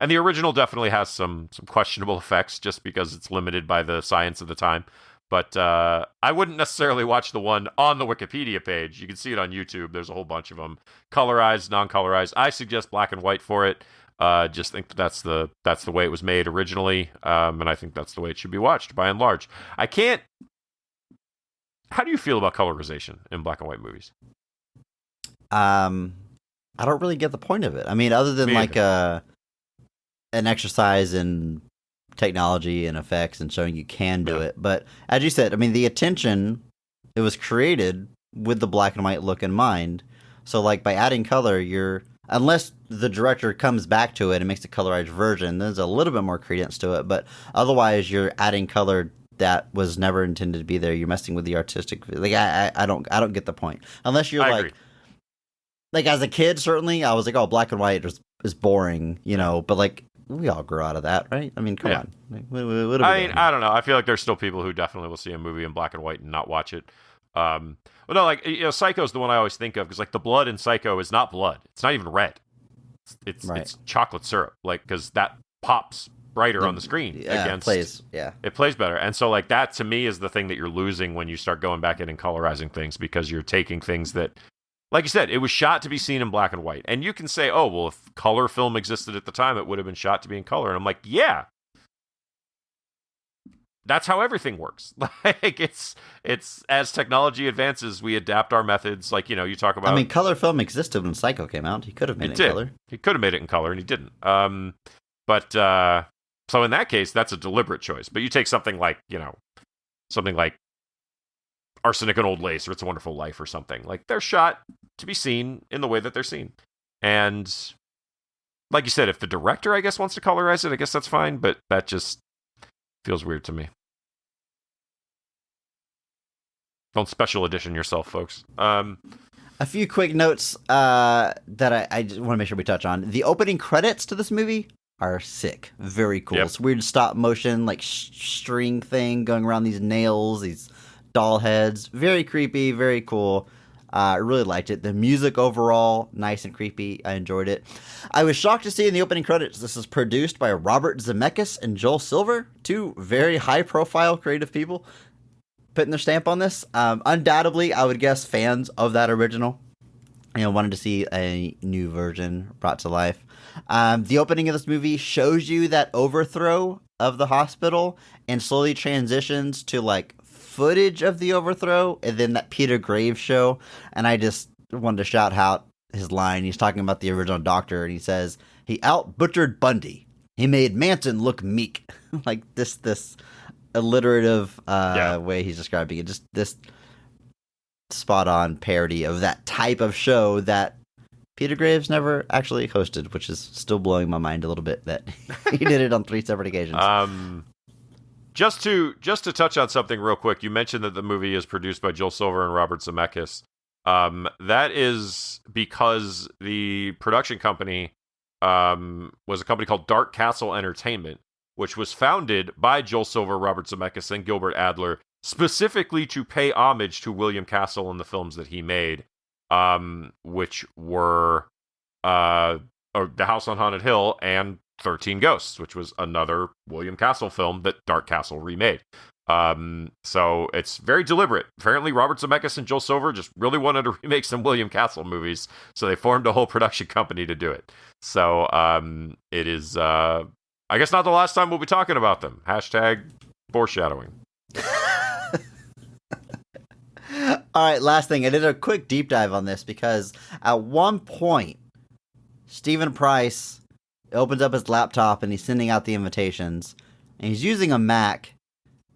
the original definitely has some questionable effects, just because it's limited by the science of the time. But I wouldn't necessarily watch the one on the Wikipedia page. You can see it on YouTube. There's a whole bunch of them. Colorized, non-colorized. I suggest black and white for it. Just think that's the way it was made originally. And I think that's the way it should be watched, by and large. How do you feel about colorization in black and white movies? I don't really get the point of it. I mean, other than like an exercise in technology and effects and showing you can do it. But as you said, I mean, the attention, it was created with the black and white look in mind. So like by adding color, unless the director comes back to it and makes a colorized version, there's a little bit more credence to it. But otherwise, you're adding color that was never intended to be there. You're messing with the artistic. Like I don't get the point. Unless you're agree. Like as a kid, certainly I was like, oh, black and white is boring, But like, we all grew out of that, right? I mean, come on. What I don't know. I feel like there's still people who definitely will see a movie in black and white and not watch it. Well, no, like, Psycho's the one I always think of, because like the blood in Psycho is not blood. It's not even red. It's chocolate syrup, like, because that pops brighter on the screen. It plays better. And so like that to me is the thing that you're losing when you start going back in and colorizing things, because you're taking things that like you said, it was shot to be seen in black and white. And you can say, oh, well, if color film existed at the time, it would have been shot to be in color. And I'm like, yeah. That's how everything works. Like it's as technology advances, we adapt our methods. Like, you talk about. I mean, color film existed when Psycho came out. He could have made it in color. He could have made it in color, and he didn't. But so in that case, that's a deliberate choice. But you take something like Arsenic and Old Lace or It's a Wonderful Life or something. Like, they're shot to be seen in the way that they're seen. And like you said, if the director, I guess, wants to colorize it, I guess that's fine. But that just feels weird to me. Don't special edition yourself, folks. A few quick notes that I just want to make sure we touch on. The opening credits to this movie are sick. Very cool. Yep. It's weird stop motion, like string thing going around these nails, these doll heads. Very creepy, very cool. I really liked it. The music overall, nice and creepy. I enjoyed it. I was shocked to see in the opening credits, this is produced by Robert Zemeckis and Joel Silver, two very high-profile creative people putting their stamp on this. Undoubtedly, I would guess fans of that original, wanted to see a new version brought to life. The opening of this movie shows you that overthrow of the hospital and slowly transitions to like footage of the overthrow and then that Peter Graves show. And I just wanted to shout out his line. He's talking about the original doctor and he says, he out-butchered Bundy. He made Manson look meek. Like this alliterative way he's describing it. Just this spot-on parody of that type of show that Peter Graves never actually hosted, which is still blowing my mind a little bit that he did it on 3 separate occasions. Just to touch on something real quick, you mentioned that the movie is produced by Joel Silver and Robert Zemeckis. That is because the production company was a company called Dark Castle Entertainment, which was founded by Joel Silver, Robert Zemeckis, and Gilbert Adler, specifically to pay homage to William Castle and the films that he made, which were The House on Haunted Hill and 13 Ghosts, which was another William Castle film that Dark Castle remade. So it's very deliberate. Apparently, Robert Zemeckis and Joel Silver just really wanted to remake some William Castle movies, so they formed a whole production company to do it. So it is, I guess, not the last time we'll be talking about them. Hashtag foreshadowing. All right, last thing. I did a quick deep dive on this because at one point, Vincent Price opens up his laptop and he's sending out the invitations. And he's using a Mac,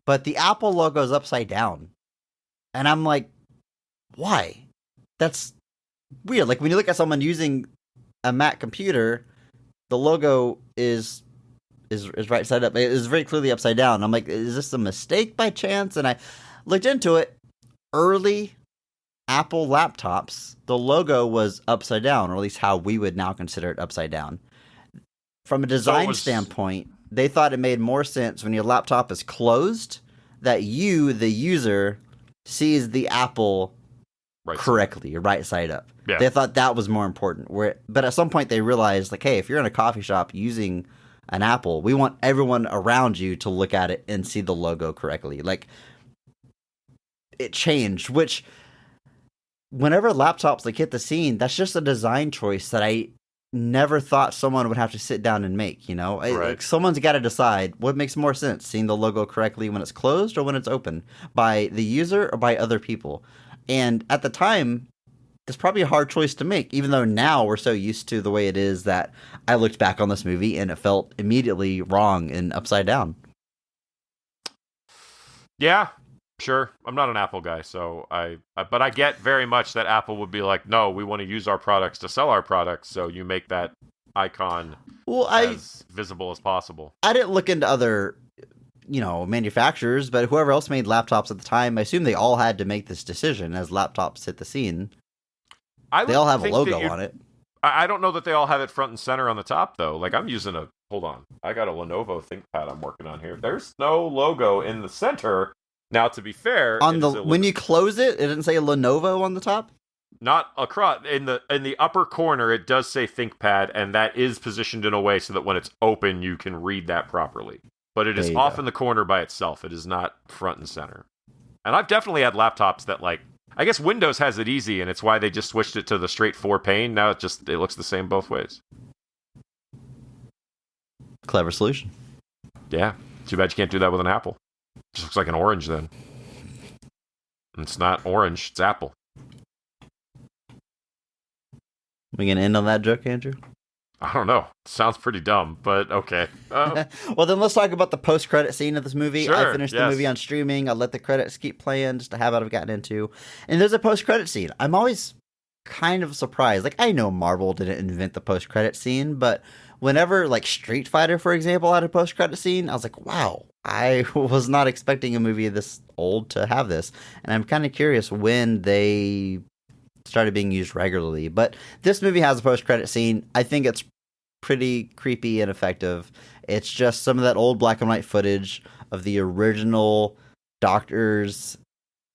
but the Apple logo is upside down. And I'm like, why? That's weird. Like, when you look at someone using a Mac computer, the logo is right side up. It is very clearly upside down. I'm like, is this a mistake by chance? And I looked into it. Early Apple laptops, the logo was upside down, or at least how we would now consider it upside down. From a design standpoint, they thought it made more sense when your laptop is closed that you, the user, sees the Apple correctly, right side up. Yeah. They thought that was more important. But at some point they realized, like, hey, if you're in a coffee shop using an Apple, we want everyone around you to look at it and see the logo correctly. Like, it changed, which whenever laptops like hit the scene, that's just a design choice that I never thought someone would have to sit down and make, Like, someone's got to decide what makes more sense, seeing the logo correctly when it's closed or when it's open, by the user or by other people. And at the time, it's probably a hard choice to make, even though now we're so used to the way it is that I looked back on this movie and it felt immediately wrong and upside down. Yeah. Sure, I'm not an Apple guy, so but I get very much that Apple would be like, no, we want to use our products to sell our products, so you make that icon as visible as possible. I didn't look into other, manufacturers, but whoever else made laptops at the time, I assume they all had to make this decision as laptops hit the scene. They all have a logo on it. I don't know that they all have it front and center on the top, though. Like, I'm using hold on, I got a Lenovo ThinkPad I'm working on here. There's no logo in the center. Now, to be fair, when you close it, it didn't say Lenovo on the top? Not across. In the upper corner, it does say ThinkPad, and that is positioned in a way so that when it's open, you can read that properly. But it is off in the corner by itself. It is not front and center. And I've definitely had laptops that, like, I guess Windows has it easy, and it's why they just switched it to the straight 4-pane. Now it looks the same both ways. Clever solution. Yeah. Too bad you can't do that with an Apple. It just looks like an orange then. It's not orange, it's Apple. We gonna end on that joke, Andrew? I don't know. Sounds pretty dumb, but okay. Well, then let's talk about the post-credit scene of this movie. Sure, I finished the movie on streaming. I let the credits keep playing, just a habit I've gotten into. And there's a post-credit scene. I'm always kind of surprised. Like, I know Marvel didn't invent the post-credit scene, but whenever, like, Street Fighter, for example, had a post-credit scene, I was like, wow, I was not expecting a movie this old to have this. And I'm kind of curious when they started being used regularly. But this movie has a post-credit scene. I think it's pretty creepy and effective. It's just some of that old black and white footage of the original doctors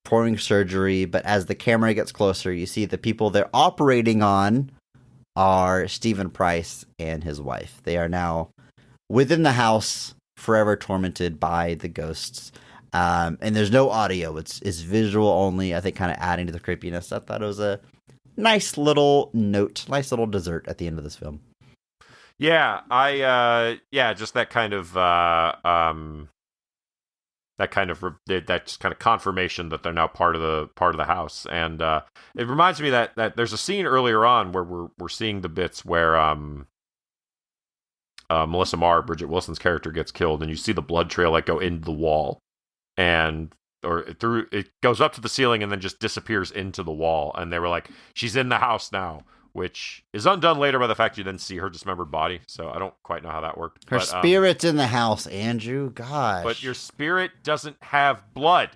performing surgery, but as the camera gets closer, you see the people they're operating on are Stephen Price and his wife. They are now within the house, forever tormented by the ghosts. And there's no audio. It's visual only, I think, kind of adding to the creepiness. I thought it was a nice little note, nice little dessert at the end of this film. Yeah, just that kind of just kind of confirmation that they're now part of the house, and it reminds me that there's a scene earlier on where we're seeing the bits where Melissa Marr, Bridget Wilson's character, gets killed, and you see the blood trail like go into the wall, it goes up to the ceiling and then just disappears into the wall, and they were like, she's in the house now. Which is undone later by the fact you then see her dismembered body. So I don't quite know how that worked. Her spirit's in the house, Andrew. Gosh. But your spirit doesn't have blood.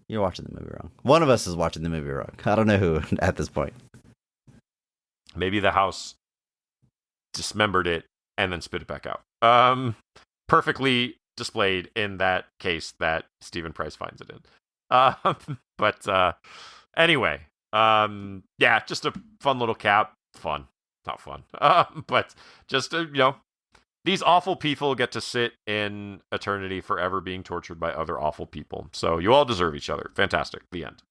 You're watching the movie wrong. One of us is watching the movie wrong. I don't know who at this point. Maybe the house dismembered it and then spit it back out. Perfectly displayed in that case that Stephen Price finds it in. Anyway. Just a fun little cap. Fun. Not fun. But just, these awful people get to sit in eternity forever being tortured by other awful people. So you all deserve each other. Fantastic. The end.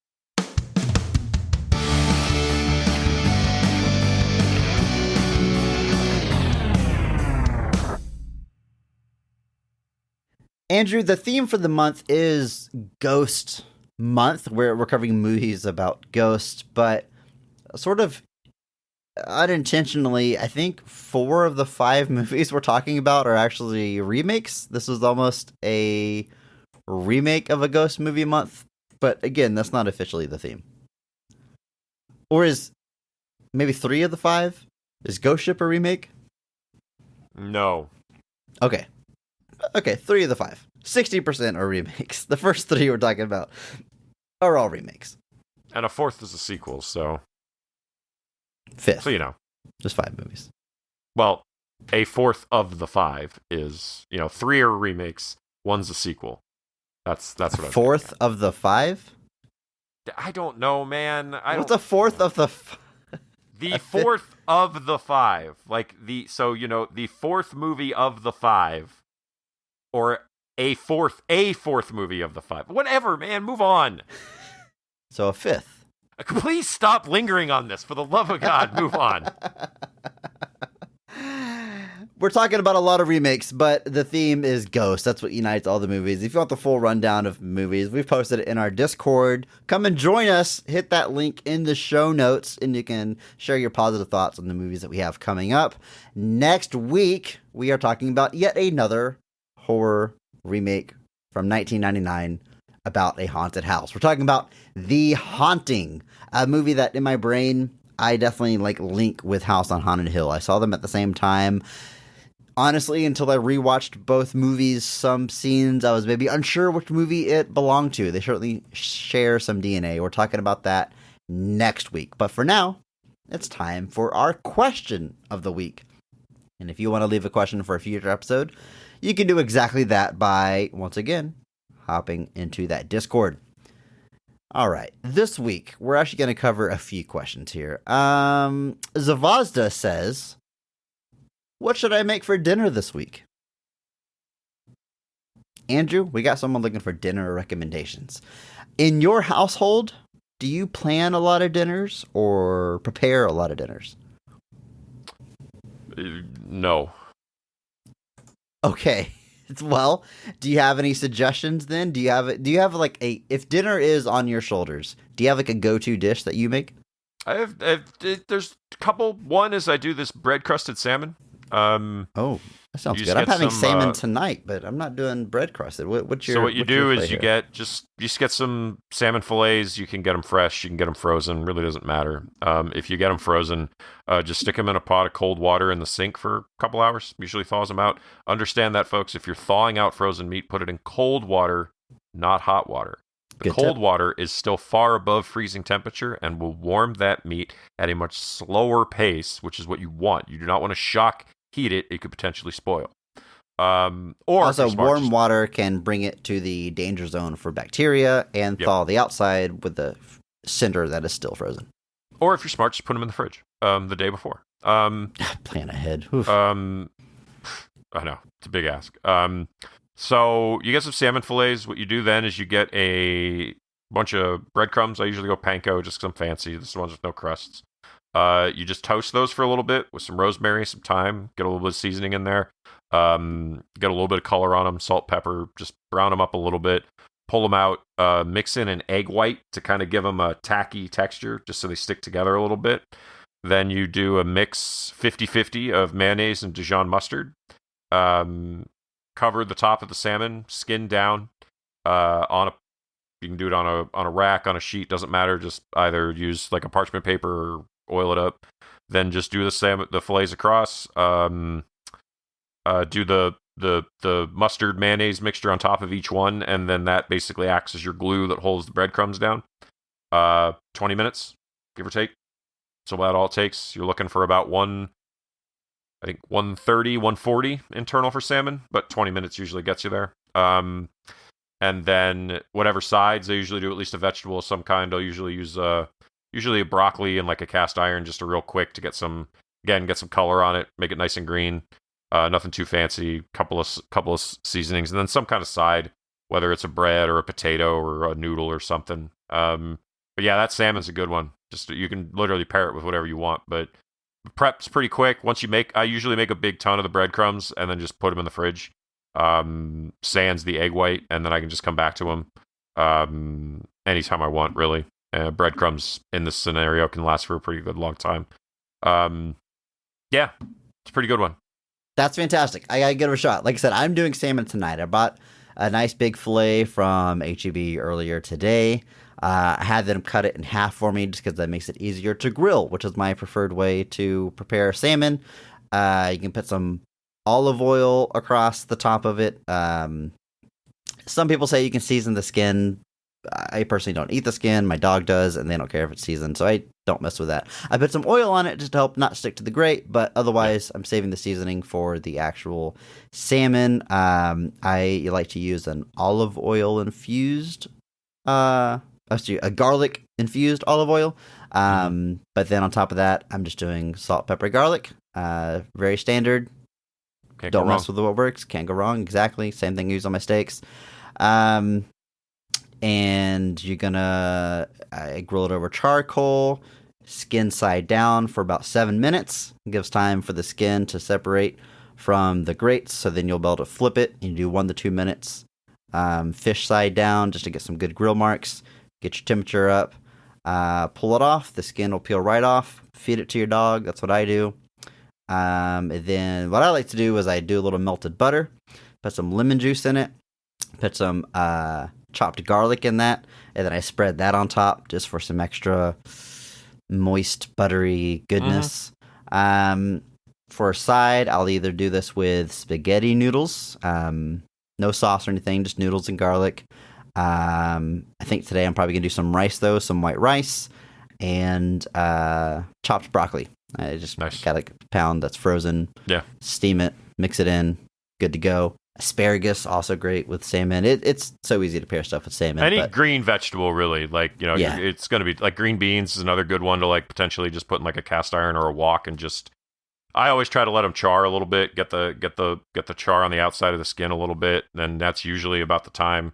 Andrew, the theme for the month is Ghost Month, where we're covering movies about ghosts, but sort of unintentionally, I think 4 of the 5 movies we're talking about are actually remakes. This was almost a remake of a ghost movie month, but again, that's not officially the theme. Or is maybe 3 of the 5? Is Ghost Ship a remake? No. Okay, 3 of the 5. 60% are remakes. The first 3 we're talking about are all remakes. And a 4th is a sequel, so... 5th. So, just 5 movies. Well, a 4th of the 5 is, 3 are remakes, 1's a sequel. That's what I'm 4th of the 5? I don't know, man. What's a 4th of the... The 4th of the 5. Like, the 4th movie of the 5. Or a fourth movie of the 5. Whatever, man, move on. So a 5th. Please stop lingering on this, for the love of God, move on. We're talking about a lot of remakes, but the theme is ghosts. That's what unites all the movies. If you want the full rundown of movies, we've posted it in our Discord. Come and join us. Hit that link in the show notes, and you can share your positive thoughts on the movies that we have coming up. Next week, we are talking about yet another horror remake from 1999 about a haunted house. We're talking about The Haunting, a movie that in my brain I definitely link with House on Haunted Hill. I saw them at the same time. Honestly, until I rewatched both movies, some scenes I was maybe unsure which movie it belonged to. They certainly share some DNA. We're talking about that next week. But for now, it's time for our question of the week. And if you want to leave a question for a future episode, you can do exactly that by, once again, hopping into that Discord. All right, this week, we're actually going to cover a few questions here. Zavazda says, what should I make for dinner this week? Andrew, we got someone looking for dinner recommendations. In your household, do you plan a lot of dinners or prepare a lot of dinners? No. Okay. Well, do you have any suggestions then? Do you have like if dinner is on your shoulders, do you have like a go-to dish that you make? There's a couple. One is I do this bread crusted salmon. Oh, that sounds good. I'm having salmon tonight, but I'm not doing bread crusted. What's your? So what you do is you just get some salmon fillets. You can get them fresh. You can get them frozen. Really doesn't matter. If you get them frozen, just stick them in a pot of cold water in the sink for a couple hours. Usually thaws them out. Understand that, folks. If you're thawing out frozen meat, put it in cold water, not hot water. The cold water is still far above freezing temperature and will warm that meat at a much slower pace, which is what you want. You do not want to heat it. It could potentially spoil. Or also, warm water can bring it to the danger zone for bacteria and thaw the outside with the center that is still frozen. Or if you're smart, just put them in the fridge the day before. Plan ahead. I know. It's a big ask. So you get some salmon fillets. What you do then is you get a bunch of breadcrumbs. I usually go panko just because I'm fancy. This is ones with no crusts. You just toast those for a little bit with some rosemary, some thyme. Get a little bit of seasoning in there. Get a little bit of color on them, salt, pepper. Just brown them up a little bit. Pull them out. Mix in an egg white to kind of give them a tacky texture, just so they stick together a little bit. Then you do a mix 50-50 of mayonnaise and Dijon mustard. Cover the top of the salmon, skin down, you can do it on a rack, on a sheet, doesn't matter. Just either use like a parchment paper or oil it up. Then just do the fillets across. Do the mustard mayonnaise mixture on top of each one, and then that basically acts as your glue that holds the breadcrumbs down. 20 minutes, give or take. So that all it takes. You're looking for about 130, 140 internal for salmon, but 20 minutes usually gets you there. And then whatever sides, I usually do at least a vegetable of some kind. I'll usually use usually a broccoli and like a cast iron, just a real quick to get some color on it, make it nice and green. Nothing too fancy. Couple of seasonings, and then some kind of side, whether it's a bread or a potato or a noodle or something. But yeah, that salmon's a good one. Just you can literally pair it with whatever you want, but prep's pretty quick. I usually make a big ton of the breadcrumbs and then just put them in the fridge. Sans the egg white, and then I can just come back to them anytime I want, really. Breadcrumbs in this scenario can last for a pretty good long time. Yeah, it's a pretty good one. That's fantastic. I gotta give it a shot. Like I said, I'm doing salmon tonight. I bought a nice big fillet from HEB earlier today. I had them cut it in half for me just because that makes it easier to grill, which is my preferred way to prepare salmon. You can put some olive oil across the top of it. Some people say you can season the skin. I personally don't eat the skin. My dog does, and they don't care if it's seasoned, so I don't mess with that. I put some oil on it just to help not stick to the grate, but otherwise I'm saving the seasoning for the actual salmon. I like to use an olive oil infused a garlic infused olive oil. But then on top of that, I'm just doing salt, pepper, garlic. Very standard. Don't mess with what works. Can't go wrong. Exactly. Same thing I use on my steaks. And you're gonna grill it over charcoal, skin side down for about 7 minutes. It gives time for the skin to separate from the grates, so then you'll be able to flip it. You do 1 to 2 minutes. Fish side down just to get some good grill marks. Get your temperature up. Pull it off. The skin will peel right off. Feed it to your dog. That's what I do. And then what I like to do is I do a little melted butter. Put some lemon juice in it. Put some chopped garlic in that, and then I spread that on top just for some extra moist, buttery goodness. For a side, I'll either do this with spaghetti noodles, no sauce or anything, just noodles and garlic. I think today I'm probably gonna do some rice though, some white rice, and chopped broccoli. I just got a pound that's frozen. Yeah, steam it, mix it in, good to go. Asparagus, also great with salmon. It's so easy to pair stuff with salmon. Any green vegetable, really. Like, it's going to be like green beans is another good one to like potentially just put in like a cast iron or a wok and just I always try to let them char a little bit, get the char on the outside of the skin a little bit, and that's usually about the time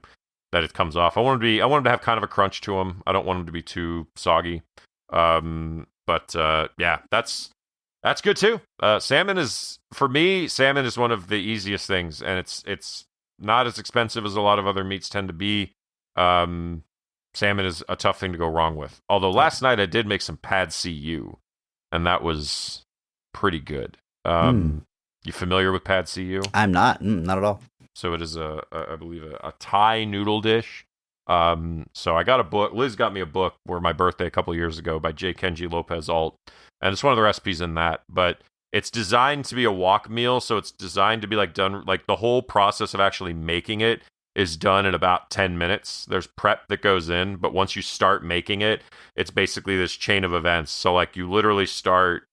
that it comes off. I want them to have kind of a crunch to them. I don't want them to be too soggy. But yeah, that's good too. Salmon is one of the easiest things, and it's not as expensive as a lot of other meats tend to be. Salmon is a tough thing to go wrong with. Although last night I did make some pad CU, and that was pretty good. You familiar with pad CU? I'm not. Not at all. So it is I believe a Thai noodle dish. So I got a book. Liz got me a book for my birthday a couple of years ago by J. Kenji Lopez Alt, and it's one of the recipes in that. But it's designed to be a wok meal, so it's designed to be done the whole process of actually making it is done in about 10 minutes. There's prep that goes in, but once you start making it, it's basically this chain of events. So you literally start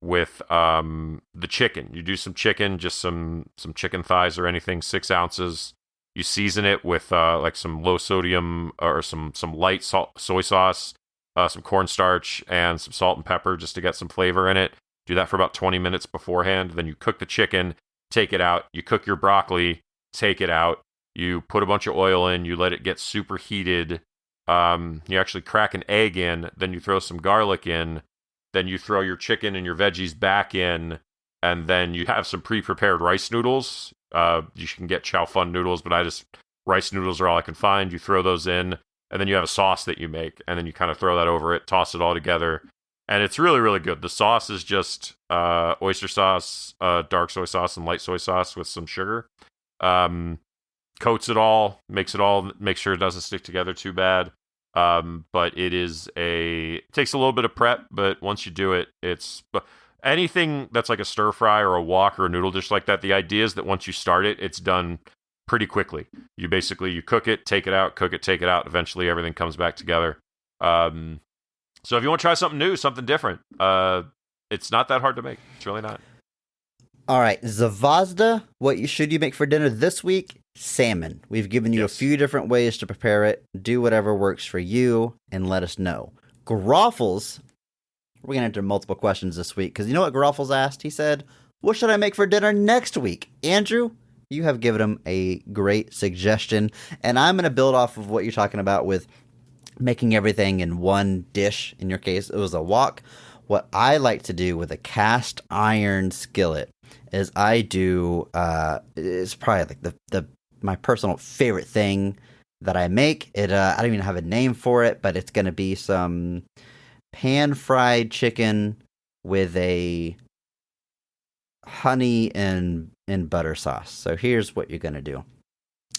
with the chicken. You do some chicken, just some chicken thighs or anything, 6 ounces. You season it with some low sodium or some light soy sauce, some cornstarch, and some salt and pepper just to get some flavor in it. Do that for about 20 minutes beforehand. Then you cook the chicken, take it out. You cook your broccoli, take it out. You put a bunch of oil in. You let it get super heated. You actually crack an egg in. Then you throw some garlic in. Then you throw your chicken and your veggies back in. And then you have some pre-prepared rice noodles. You can get chow fun noodles, but rice noodles are all I can find. You throw those in, and then you have a sauce that you make, and then you kind of throw that over it, toss it all together, and it's really, really good. The sauce is just oyster sauce, dark soy sauce, and light soy sauce with some sugar. Coats it all, makes sure it doesn't stick together too bad. But it takes a little bit of prep, but once you do it, anything that's like a stir fry or a wok or a noodle dish like that, the idea is that once you start it, it's done pretty quickly. You cook it, take it out, cook it, take it out. Eventually, everything comes back together. So if you want to try something new, something different, it's not that hard to make. It's really not. All right, Zavazda, what should you make for dinner this week? Salmon. We've given you a few different ways to prepare it. Do whatever works for you and let us know. Groffles, we're going to enter multiple questions this week because you know what Groffles asked? He said, what should I make for dinner next week? Andrew, you have given him a great suggestion, and I'm going to build off of what you're talking about with making everything in one dish. In your case, it was a wok. What I like to do with a cast iron skillet is I do, it's probably my personal favorite thing that I make. I don't even have a name for it, but it's going to be some pan-fried chicken with a honey and butter sauce. So here's what you're going to do.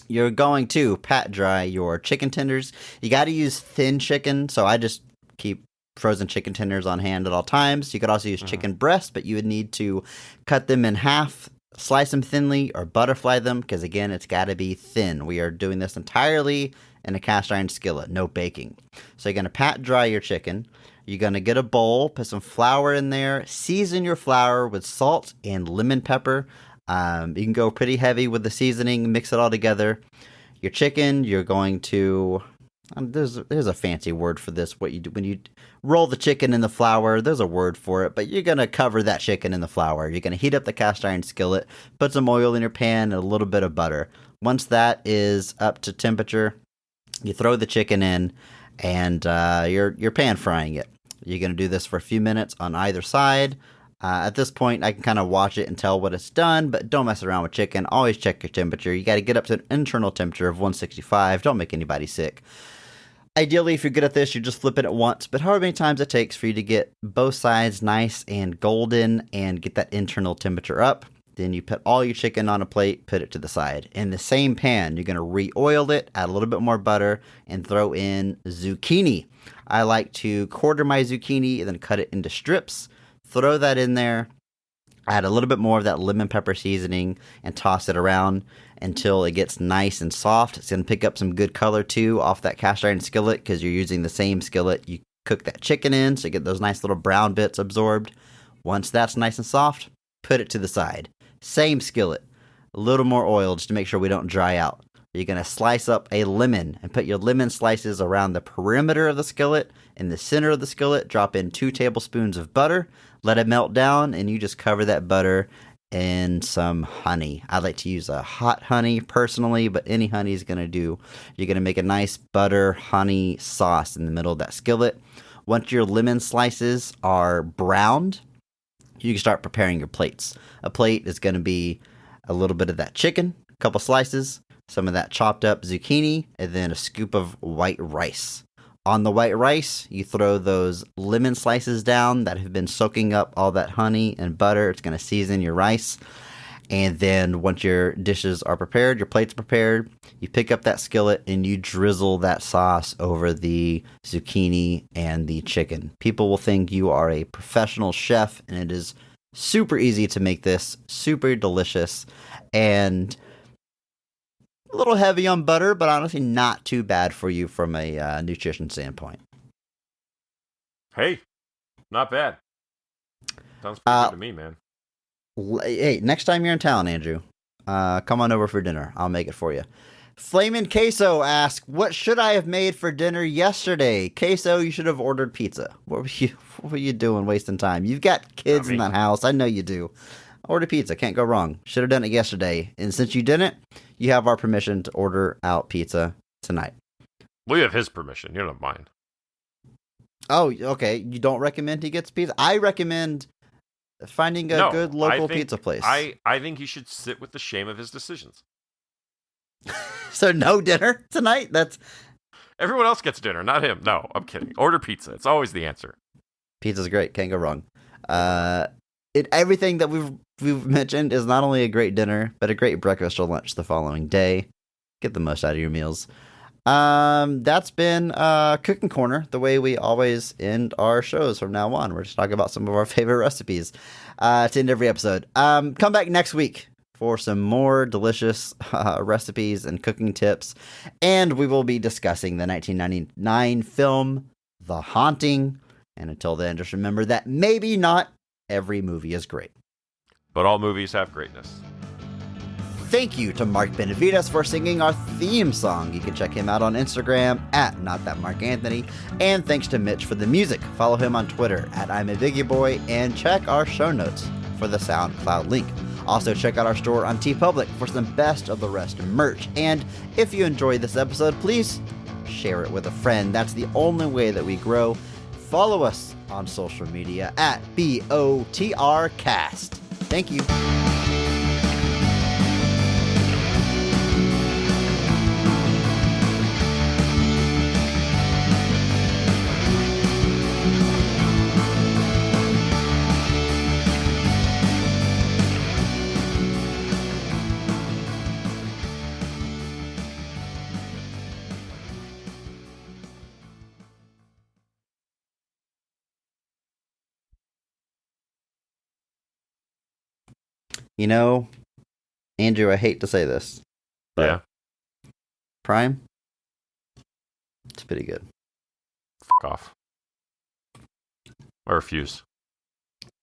You're going to pat dry your chicken tenders. You got to use thin chicken, so I just keep frozen chicken tenders on hand at all times. You could also use chicken breasts, but you would need to cut them in half, slice them thinly, or butterfly them, because again, it's got to be thin. We are doing this entirely in a cast iron skillet, no baking. So you're going to pat dry your chicken. You're going to get a bowl, put some flour in there, season your flour with salt and lemon pepper. You can go pretty heavy with the seasoning, mix it all together. Your chicken, you're going to... there's a fancy word for this. What you do when you roll the chicken in the flour, there's a word for it, but you're going to cover that chicken in the flour. You're going to heat up the cast iron skillet, put some oil in your pan, and a little bit of butter. Once that is up to temperature, you throw the chicken in, and you're pan frying it. You're going to do this for a few minutes on either side. At this point, I can kind of watch it and tell what it's done, but don't mess around with chicken. Always check your temperature. You got to get up to an internal temperature of 165. Don't make anybody sick. Ideally, if you're good at this, you just flip it at once, but however many times it takes for you to get both sides nice and golden and get that internal temperature up, then you put all your chicken on a plate, put it to the side. In the same pan, you're going to re-oil it, add a little bit more butter, and throw in zucchini. I like to quarter my zucchini and then cut it into strips, throw that in there, add a little bit more of that lemon pepper seasoning, and toss it around until it gets nice and soft. It's going to pick up some good color too off that cast iron skillet because you're using the same skillet you cook that chicken in, so you get those nice little brown bits absorbed. Once that's nice and soft, put it to the side. Same skillet, a little more oil just to make sure we don't dry out. You're going to slice up a lemon and put your lemon slices around the perimeter of the skillet. In the center of the skillet, drop in 2 tablespoons of butter. Let it melt down, and you just cover that butter in some honey. I like to use a hot honey personally, but any honey is going to do. You're going to make a nice butter honey sauce in the middle of that skillet. Once your lemon slices are browned, you can start preparing your plates. A plate is going to be a little bit of that chicken, a couple slices, some of that chopped up zucchini, and then a scoop of white rice. On the white rice, you throw those lemon slices down that have been soaking up all that honey and butter. It's going to season your rice. And then once your dishes are prepared, your plate's prepared, you pick up that skillet and you drizzle that sauce over the zucchini and the chicken. People will think you are a professional chef, and it is super easy to make this, super delicious, and a little heavy on butter, but honestly not too bad for you from a nutrition standpoint. Hey, not bad. Sounds pretty good to me, man. Hey, next time you're in town, Andrew, come on over for dinner. I'll make it for you. Flamin' Queso asks, what should I have made for dinner yesterday? Queso, you should have ordered pizza. What were you doing wasting time? You've got kids in that house. I know you do. Order pizza. Can't go wrong. Should have done it yesterday. And since you didn't, you have our permission to order out pizza tonight. We have his permission. You don't mind. Oh, okay. You don't recommend he gets pizza? I recommend finding a good local pizza place. I think he should sit with the shame of his decisions. So no dinner tonight? That's everyone else gets dinner, not him. No, I'm kidding. Order pizza. It's always the answer. Pizza's great. Can't go wrong. Everything that we've mentioned is not only a great dinner, but a great breakfast or lunch the following day. Get the most out of your meals. That's been Cooking Corner, the way we always end our shows from now on. We're just talking about some of our favorite recipes to end every episode. Come back next week for some more delicious recipes and cooking tips. And we will be discussing the 1999 film, The Haunting. And until then, just remember that maybe not every movie is great, but all movies have greatness. Thank you to Mark Benavides for singing our theme song. You can check him out on Instagram at NotThatMarkAnthony. And thanks to Mitch for the music. Follow him on Twitter at I'm a Biggie Boy, and check our show notes for the SoundCloud link. Also, check out our store on TeePublic for some Best of the Rest merch. And if you enjoyed this episode, please share it with a friend. That's the only way that we grow. Follow us on social media at BOTRcast. Thank you. You know, Andrew, I hate to say this, but yeah, Prime, it's pretty good. Fuck off. I refuse.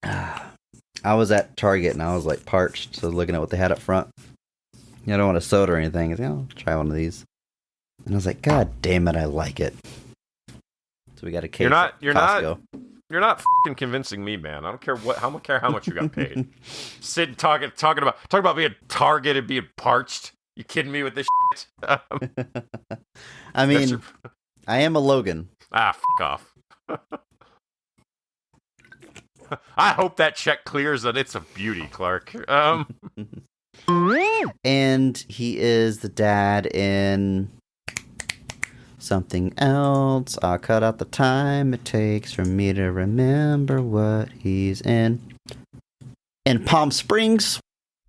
I was at Target and I was like parched, so looking at what they had up front. I don't want a soda or anything. I was like, I'll try one of these. And I was like, God damn it, I like it. So we got a case. You're not fucking convincing me, man. I don't care how much you got paid. Sid talking about being Target and being parched. You kidding me with this shit? I mean, I am a Logan. Fuck off. I hope that check clears and it's a beauty, Clark. And he is the dad in something else. I'll cut out the time it takes for me to remember what he's in. In Palm Springs,